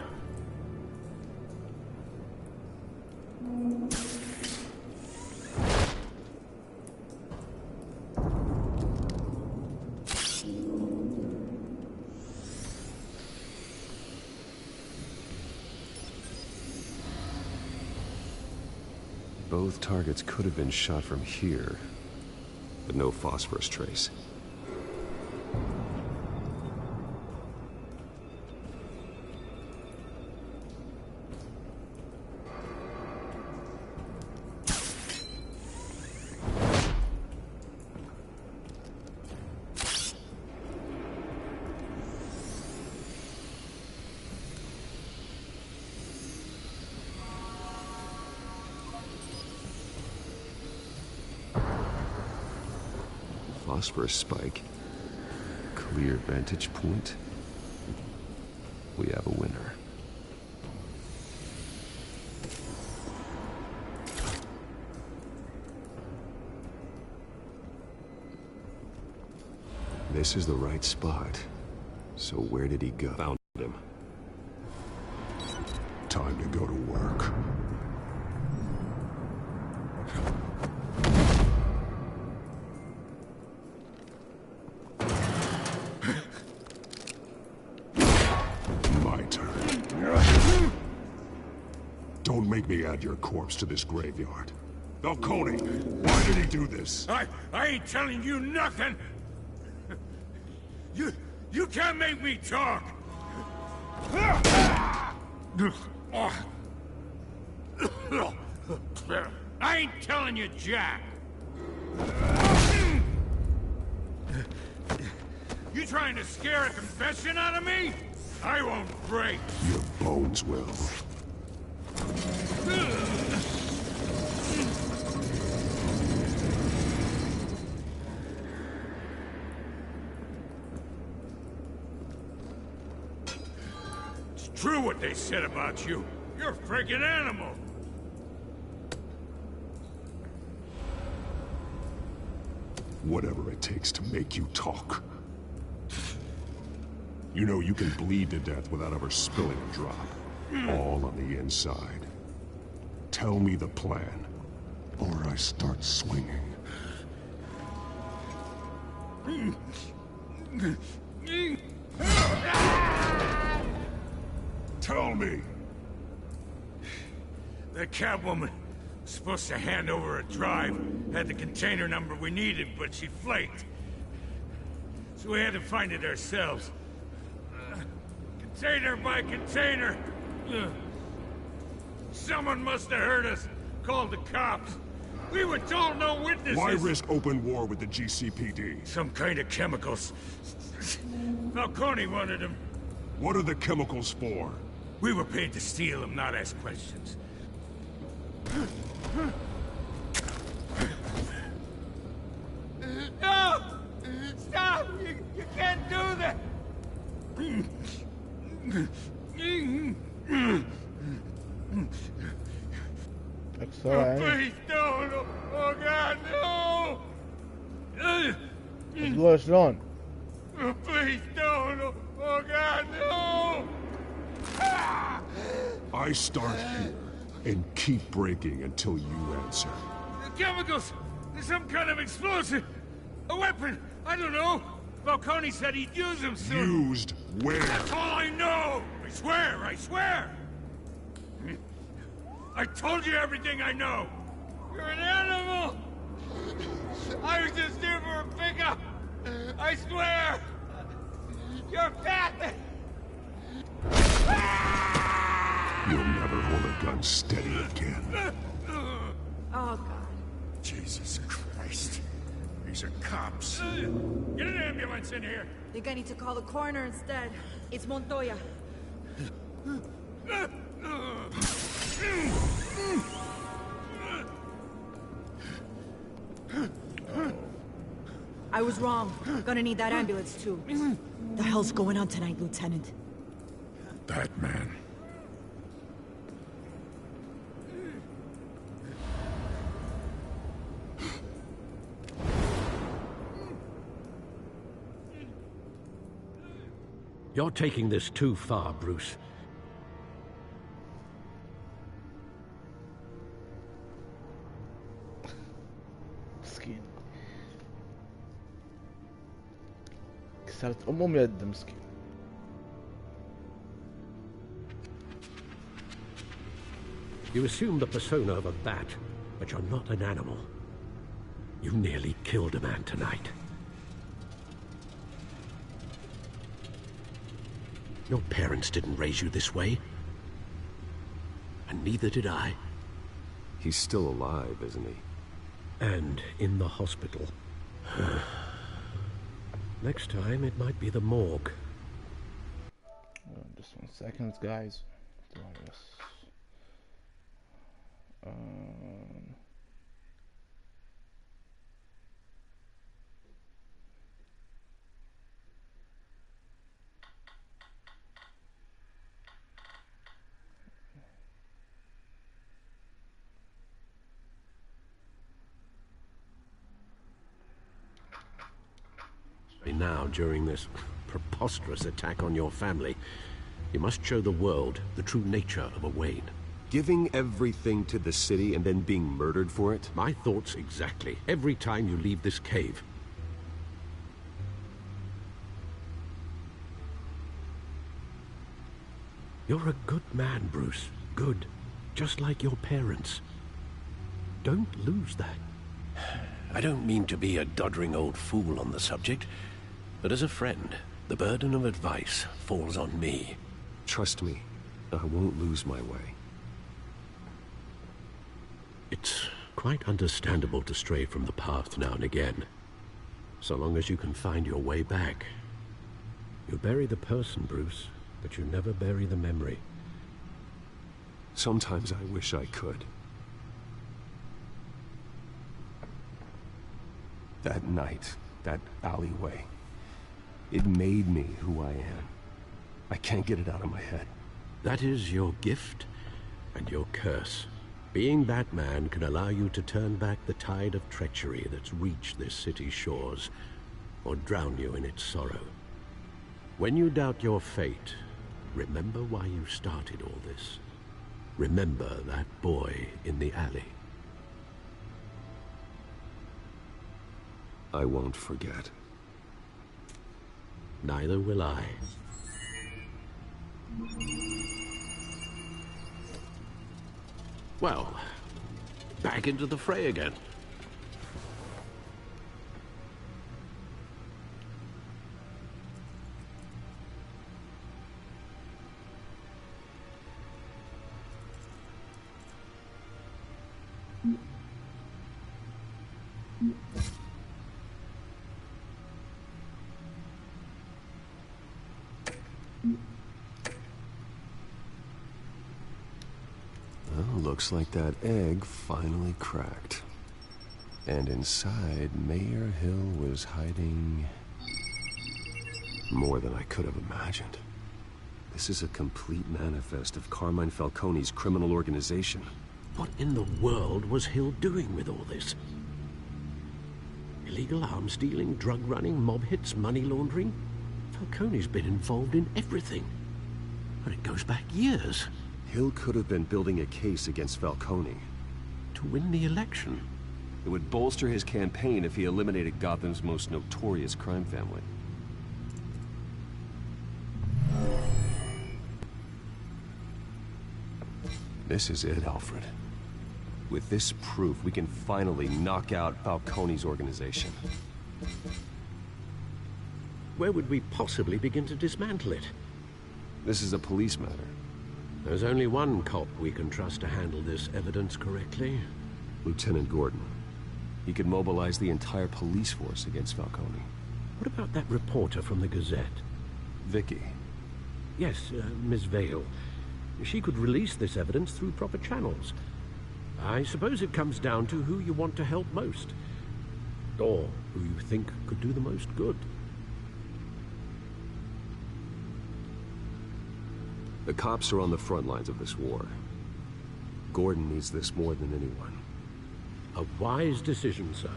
Both targets could have been shot from here, but no phosphorus trace. Phosphorus spike. Clear vantage point. We have a winner. This is the right spot. So where did he go? Found him. Time to go to work. Don't make me add your corpse to this graveyard. Falcone, why did he do this? I ain't telling you nothing! You can't make me talk! I ain't telling you jack! You trying to scare a confession out of me? I won't break! Your bones will. It's true what they said about you. You're a freaking animal. Whatever it takes to make you talk. You know you can bleed to death without ever spilling a drop. All on the inside. Tell me the plan, or I start swinging. Tell me! That cabwoman was supposed to hand over a drive, had the container number we needed, but she flaked. So we had to find it ourselves. Container by container. Someone must have heard us, called the cops. We were told no witnesses. Why risk open war with the GCPD? Some kind of chemicals. Falcone wanted them. What are the chemicals for? We were paid to steal them, not ask questions. No! Stop! You can't do that! Please don't! Oh God, no! شلون؟ Please don't! Oh God, no! I start here and keep breaking until you answer. The chemicals! There's some kind of explosive! A weapon! I don't know! Falcone said he'd use them soon! Used where? That's all I know! I swear! I swear! I told you everything I know! You're an animal! I was just here for a pickup! I swear! You're fat! You'll never hold a gun steady again. Oh, God. Jesus Christ. These are cops. Get an ambulance in here! Think I need to call the coroner instead. It's Montoya. I was wrong. Gonna need that ambulance, too. The hell's going on tonight, Lieutenant? That man. You're taking this too far, Bruce. مسكين. كسرت أمهم يد مسكين. You assume the persona of a bat, but you're not an animal. You nearly killed a man tonight. Your parents didn't raise you this way. And neither did I. He's still alive, isn't he? And in the hospital. Next time, it might be the morgue. Just 1 second, guys. Now, during this preposterous attack on your family, you must show the world the true nature of a Wayne. Giving everything to the city and then being murdered for it? My thoughts exactly. Every time you leave this cave. You're a good man, Bruce. Good. Just like your parents. Don't lose that. I don't mean to be a doddering old fool on the subject, but as a friend, the burden of advice falls on me. Trust me, I won't lose my way. It's quite understandable to stray from the path now and again, so long as you can find your way back. You bury the person, Bruce, but you never bury the memory. Sometimes I wish I could. That night, that alleyway, it made me who I am. I can't get it out of my head. That is your gift and your curse. Being Batman can allow you to turn back the tide of treachery that's reached this city's shores, or drown you in its sorrow. When you doubt your fate, remember why you started all this. Remember that boy in the alley. I won't forget. Neither will I. Well, back into the fray again. Looks like that egg finally cracked. And inside, Mayor Hill was hiding more than I could have imagined. This is a complete manifest of Carmine Falcone's criminal organization. What in the world was Hill doing with all this? Illegal arms dealing, drug running, mob hits, money laundering? Falcone's been involved in everything. And it goes back years. Hill could have been building a case against Falcone. To win the election? It would bolster his campaign if he eliminated Gotham's most notorious crime family. This is it, Alfred. With this proof, we can finally knock out Falcone's organization. Where would we possibly begin to dismantle it? This is a police matter. There's only one cop we can trust to handle this evidence correctly. Lieutenant Gordon. He could mobilize the entire police force against Falcone. What about that reporter from the Gazette? Vicky. Yes, Miss Vale. She could release this evidence through proper channels. I suppose it comes down to who you want to help most. Or who you think could do the most good. The cops are on the front lines of this war. Gordon needs this more than anyone. A wise decision, sir.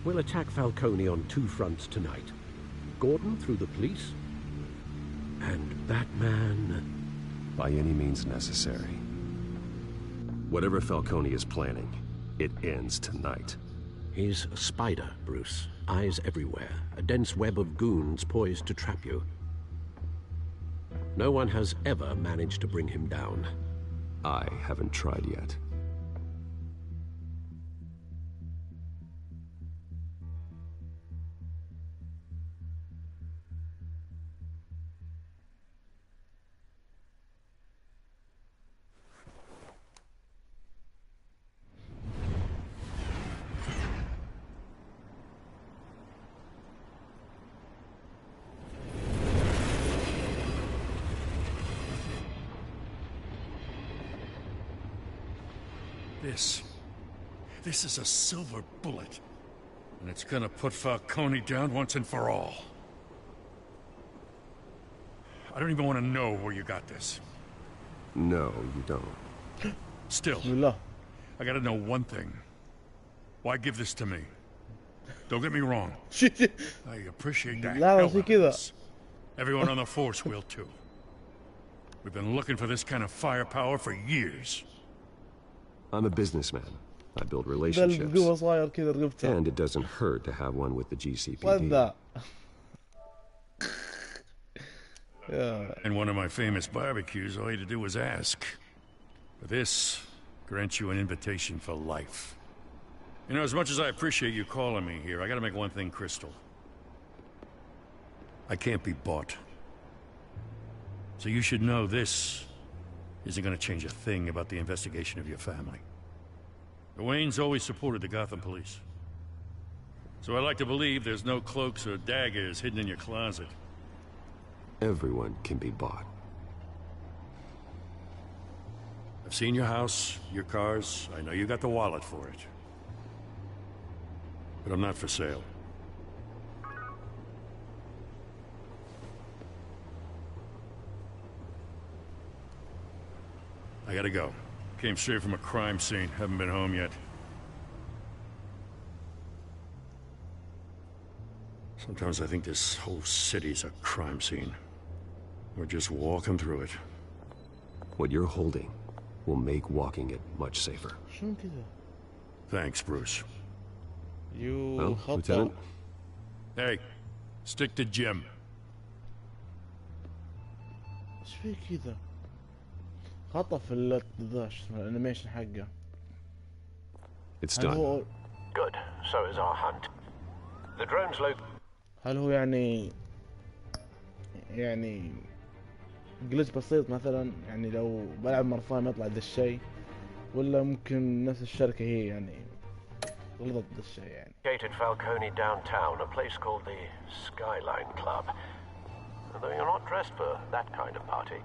We'll attack Falcone on two fronts tonight. Gordon through the police, and Batman... by any means necessary. Whatever Falcone is planning, it ends tonight. He's a spider, Bruce. Eyes everywhere. A dense web of goons poised to trap you. No one has ever managed to bring him down. I haven't tried yet. This is a silver bullet. And it's gonna put Falcone down once and for all. I don't even want to know where you got this. No, you don't. Still, I gotta know one thing. Why give this to me? Don't get me wrong. I appreciate that. Hell out of this. Everyone on the force will too. We've been looking for this kind of firepower for years. I'm a businessman. I build relationships. And it doesn't hurt to have one with the GCPD. In one of my famous barbecues, all you had to do was ask. But this grants you an invitation for life. You know, as much as I appreciate you calling me here, I gotta make one thing crystal. I can't be bought. So you should know this isn't gonna change a thing about the investigation of your family. The Waynes always supported the Gotham police. So I like to believe there's no cloaks or daggers hidden in your closet. Everyone can be bought. I've seen your house, your cars. I know you got the wallet for it. But I'm not for sale. I gotta go. Came straight from a crime scene. Haven't been home yet. Sometimes I think this whole city's a crime scene. We're just walking through it. What you're holding will make walking it much safer. Thanks, Bruce. You Lieutenant? Hey, stick to Jim. ايش في كذا؟ خطف الانيميشن حقه. It's done. Good. So is our hunt. The drone's low. هل هو يعني جلتش بسيط مثلا، يعني لو بلعب مرة ثانية ما يطلع ذا الشيء، ولا ممكن نفس الشركة هي يعني غلطت ذا الشيء يعني. Located Falcone downtown, a place called the Skyline Club. Although you're not dressed for that kind of party.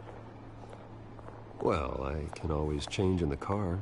Well, I can always change in the car.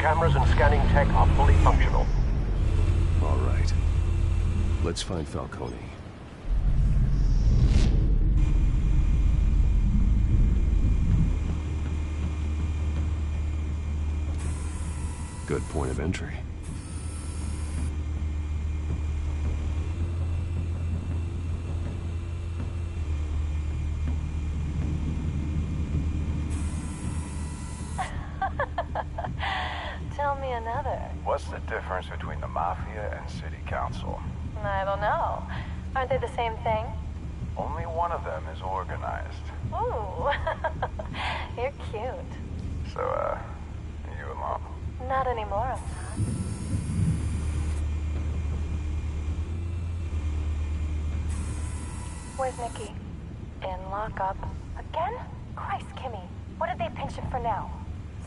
Cameras and scanning tech are fully functional. All right. Let's find Falcone. Good point of entry. Tell me another. What's the difference between the Mafia and City Council? I don't know. Aren't they the same thing? Only one of them is organized. Ooh, you're cute. So, you alone? Not anymore, I'm not. Where's Nikki? In lockup. Again? Christ, Kimmy. What did they pinch him for now?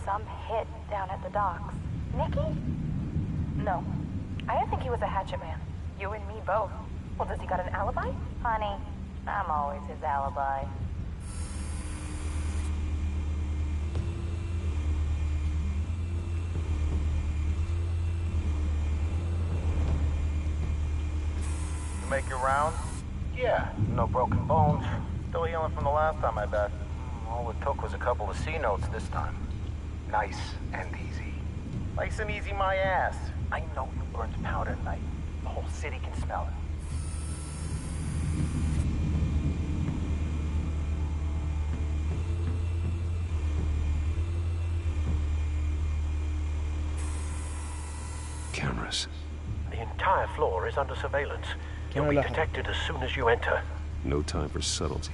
Some hit down at the docks. Nikki? No. I didn't think he was a hatchet man. You and me both. Well, does he got an alibi? Honey, I'm always his alibi. You make your round? Yeah, no broken bones. Still healing from the last time, I bet. All it took was a couple of C notes this time. Nice and easy. Nice and easy my ass. I know you burned powder tonight. The whole city can smell it. Cameras. The entire floor is under surveillance. You'll be detected as soon as you enter. No time for subtlety.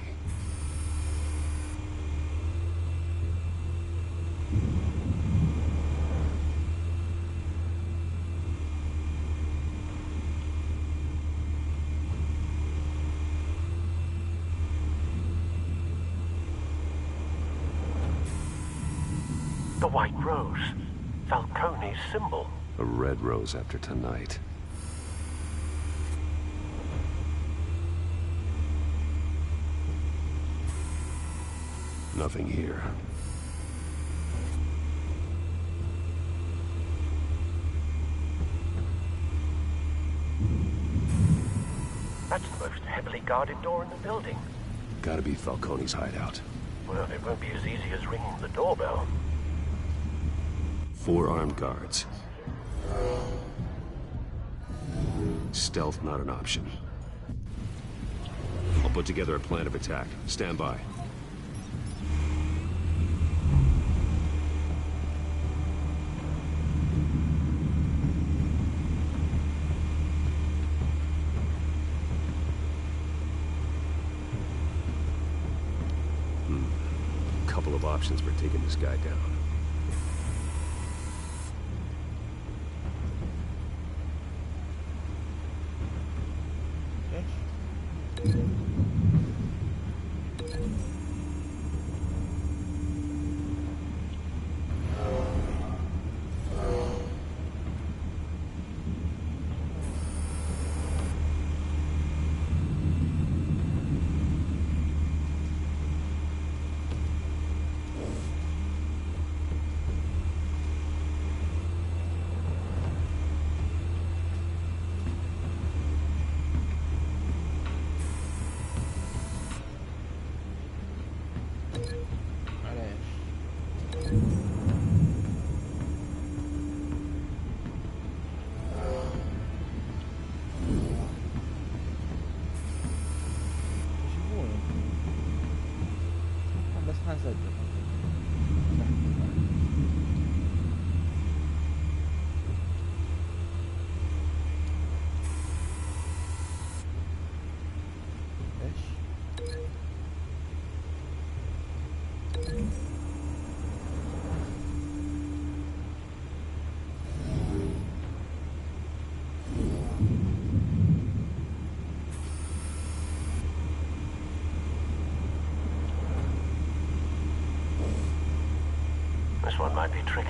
The white rose. Falcone's symbol. A red rose after tonight. Nothing here. That's the most heavily guarded door in the building. Gotta be Falcone's hideout. Well, it won't be as easy as ringing the doorbell. 4 armed guards. Stealth not an option. I'll put together a plan of attack. Stand by. Couple of options for taking this guy down. سجل. This one might be tricky.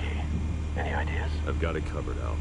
Any ideas? I've got it covered, Al.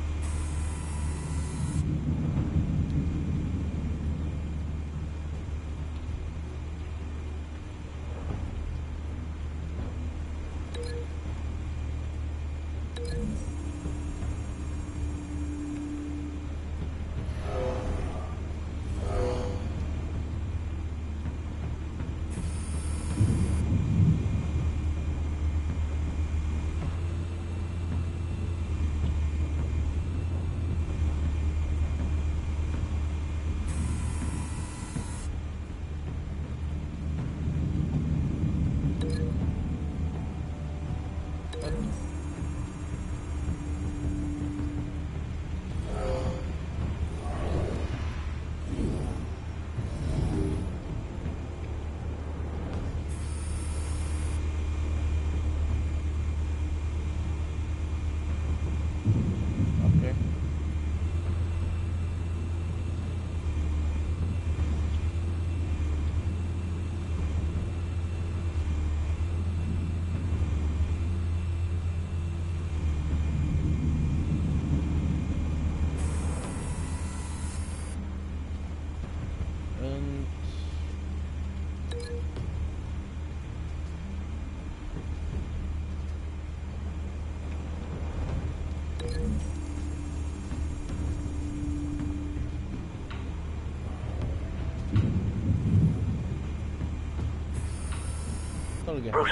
Bruce,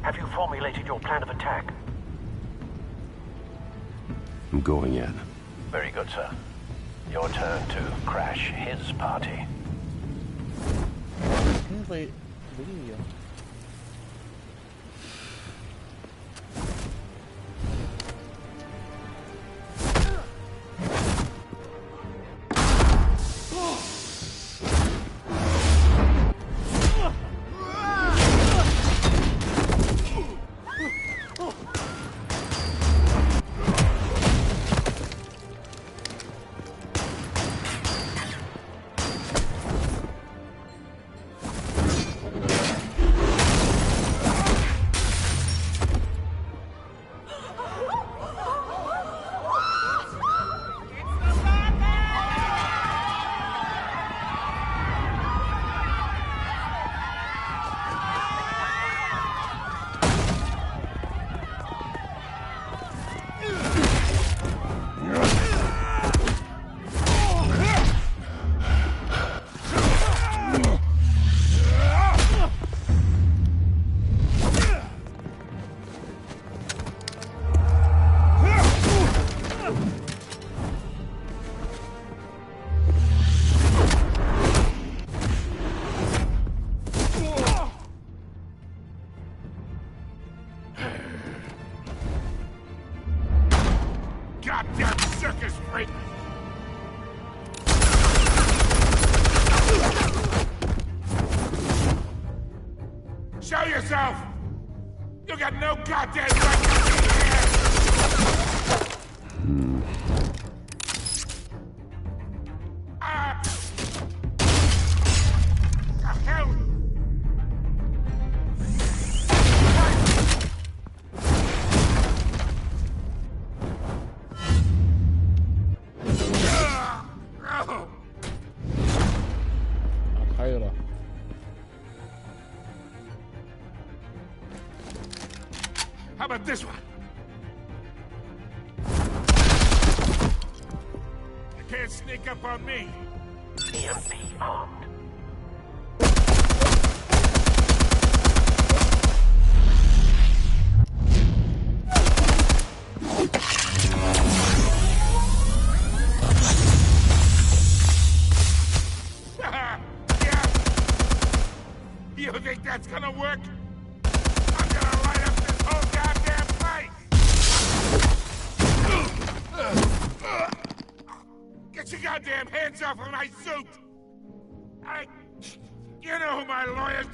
have you formulated your plan of attack? I'm going in. Very good, sir. Your turn to crash his party. Show yourself! You got no goddamn right to be here! The hell? خيره. How about this one? You can't sneak up on me. EMP armed. Yeah. You think that's gonna work? Get your goddamn hands off of my suit! You know who my lawyers...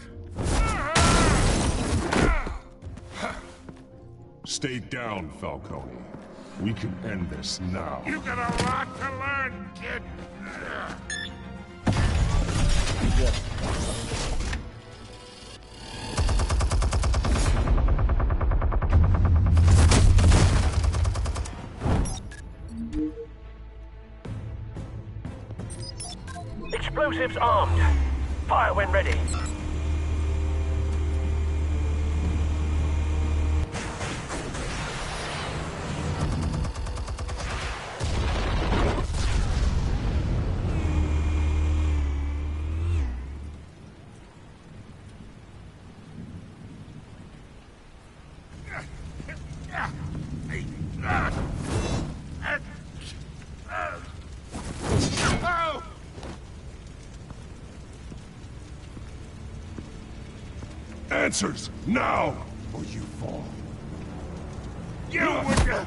Stay down, Falcone. We can end this now. You got a lot to learn, kid. Explosives armed. Fire when ready. Answers, now, or you fall. You would...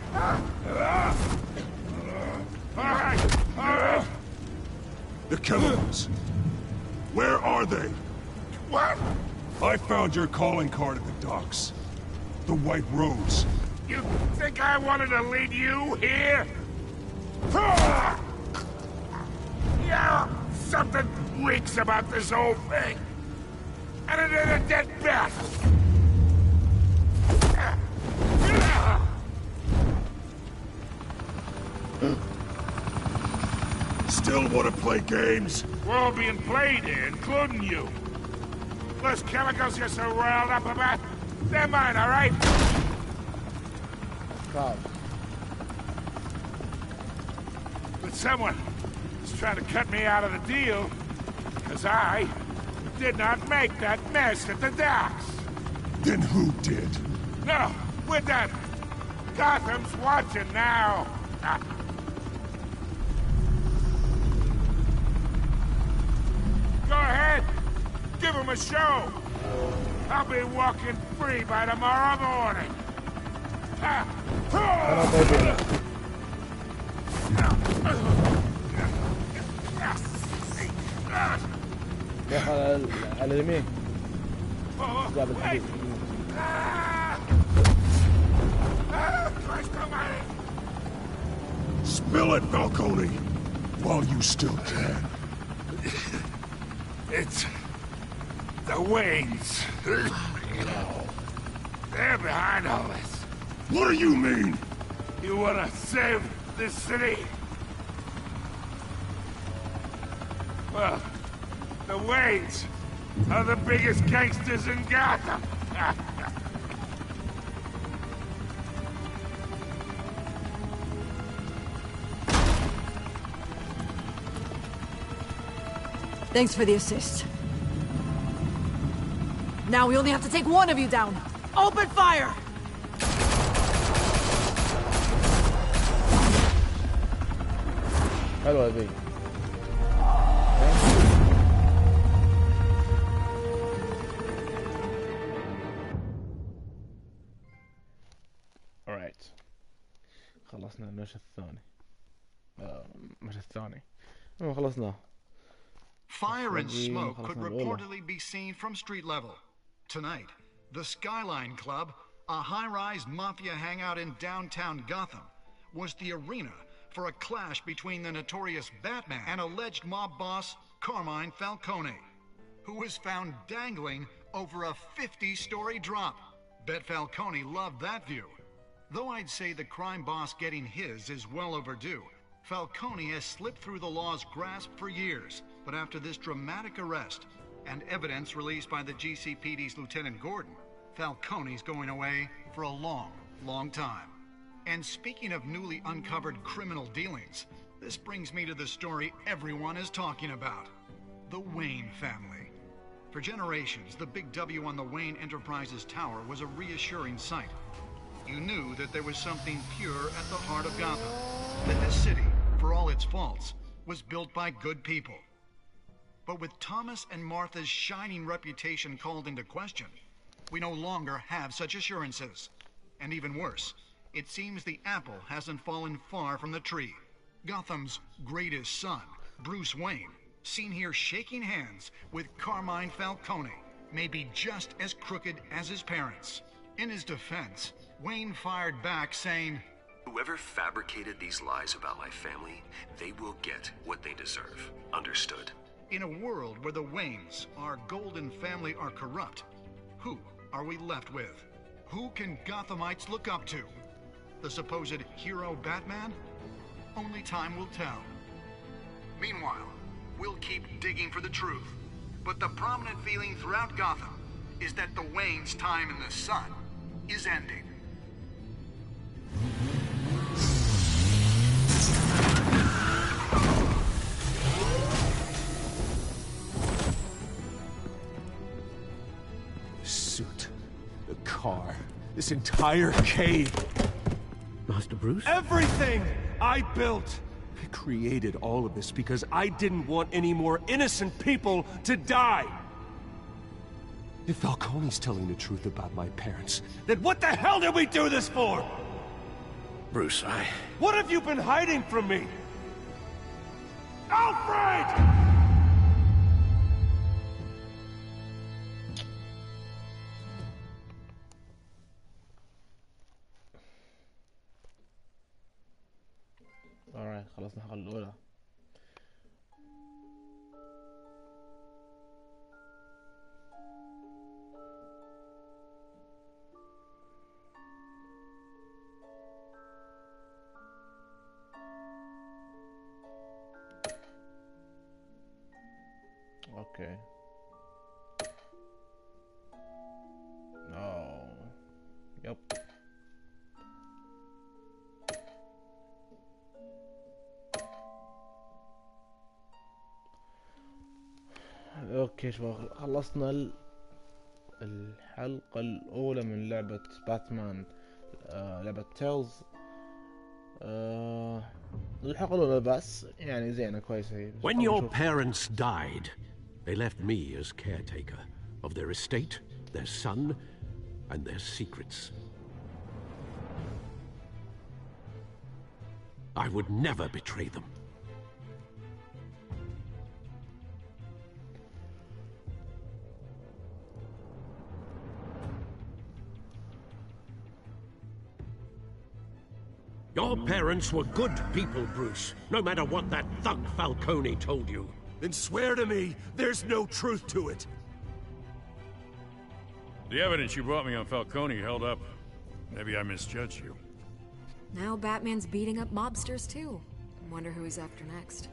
Alright. The chemicals. Where are they? What? I found your calling card at the docks. The White Rose. You think I wanted to lead you here? Yeah, something reeks about this whole thing. And it is a dead bat! Still want to play games? We're all being played here, including you. Those chemicals you're so riled up about, they're mine, all right? God. But someone is trying to cut me out of the deal, because I did not make that mess at the docks. Then who did? No, we're done. Gotham's watching now. Go ahead. Give him a show. I'll be walking free by tomorrow morning. دخل على اليمين جاب الحديد Spill it, Falcone, while you still can. It's the Waynes. They're behind all this. What do you mean? You wanna save this city? Well, the Waynes are the biggest gangsters in Gotham. Thanks for the assist. Now we only have to take one of you down. Open fire! حلوة ذي. Alright. خلصنا المشهد الثاني. المشهد الثاني. خلصناه. Fire and smoke could reportedly be seen from street level. Tonight, the Skyline Club, a high-rise mafia hangout in downtown Gotham, was the arena for a clash between the notorious Batman and alleged mob boss Carmine Falcone, who was found dangling over a 50-story drop. Bet Falcone loved that view. Though I'd say the crime boss getting his is well overdue, Falcone has slipped through the law's grasp for years, but after this dramatic arrest and evidence released by the GCPD's Lieutenant Gordon, Falcone's going away for a long, long time. And speaking of newly uncovered criminal dealings, this brings me to the story everyone is talking about: the Wayne family. For generations, the big W on the Wayne Enterprises tower was a reassuring sight. You knew that there was something pure at the heart of Gotham, that this city, for all its faults, was built by good people. But with Thomas and Martha's shining reputation called into question, we no longer have such assurances. And even worse, it seems the apple hasn't fallen far from the tree. Gotham's greatest son, Bruce Wayne, seen here shaking hands with Carmine Falcone, may be just as crooked as his parents. In his defense, Wayne fired back saying, "Whoever fabricated these lies about my family, they will get what they deserve. Understood?" In a world where the Waynes, our golden family, are corrupt, who are we left with? Who can Gothamites look up to? The supposed hero Batman? Only time will tell. Meanwhile, we'll keep digging for the truth. But the prominent feeling throughout Gotham is that the Waynes' time in the sun is ending. The suit, the car, this entire cave. Master Bruce? Everything I built! I created all of this because I didn't want any more innocent people to die! If Falcone's telling the truth about my parents, then what the hell did we do this for? Bruce, What have you been hiding from me? Alfred! alright خلصنا الحلقة الأولى. اوكي يب اوكي شباب، خلصنا الحلقة الأولى من لعبة باتمان، لعبة تيلز. الحلقة الأولى بس يعني زينة كويسة. When your parents died, they left me as caretaker of their estate, their son, and their secrets. I would never betray them. Your parents were good people, Bruce, no matter what that thug Falcone told you. Then swear to me there's no truth to it. The evidence you brought me on Falcone held up. Maybe I misjudged you. Now Batman's beating up mobsters too. Wonder who he's after next.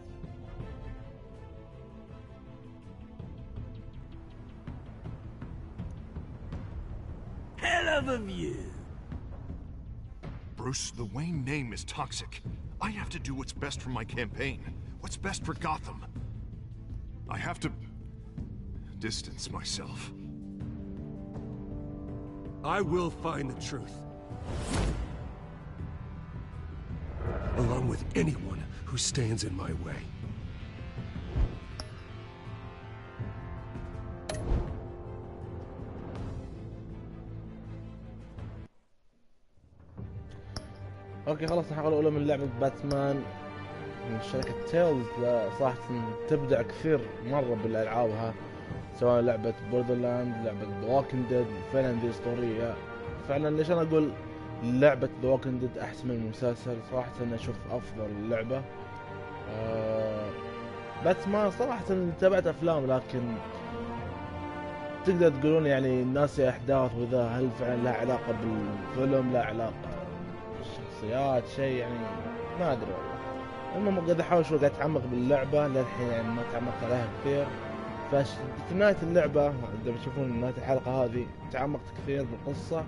Hell of a view. Bruce, the Wayne name is toxic. I have to do what's best for my campaign. What's best for Gotham. I have to distance myself. I will find the truth. Along with anyone who stands in my way. اوكي خلصنا الحلقة الأولى من لعبة باتمان من شركة تيلز. صراحة تبدع كثير مرة بالألعابها، سواء لعبة بوردرلاند، لعبة ذا ووكينج ديد. فعلا دي أسطورية فعلا. ليش أنا أقول لعبة ذا ووكينج ديد أحسن من المسلسل؟ صراحة أنا أشوف أفضل لعبة. باتمان صراحة تابعت أفلام، لكن تقدر تقولون يعني الناس أحداث وذا هل فعلا لها علاقة بالفيلم، لها علاقة بالشخصيات، شيء يعني ما أدري والله. المهم قاعد أحاول شوي، قاعد أتعمق باللعبة للحين، يعني ما تعمقت عليها كثير. في نهاية اللعبة إذا بتشوفون نهاية الحلقة هذه تعمقت كثير بالقصة،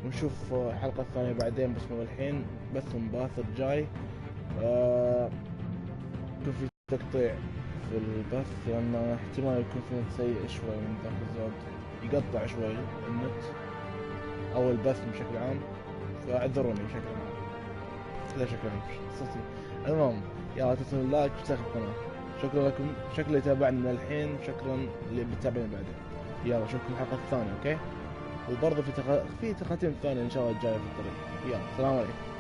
ونشوف الحلقة الثانية بعدين، بس مو الحين. بث مباشر جاي، يكون في تقطيع في البث، لأن احتمال يكون في نت سيء شوي من ذاك الزود، يقطع شوي النت أو البث بشكل عام، فاعذروني بشكل عام. لا شكرا قصتي. المهم يلا تنسوا اللايك واشتراك القناة. شكرا لكم، شكرا اللي تابعني من الحين، شكرا اللي بتتابعني بعدين. يلا اشوفكم الحلقة الثانية. اوكي، وبرضه في تختيم ثاني ان شاء الله الجاية في الطريق. يلا سلام عليكم.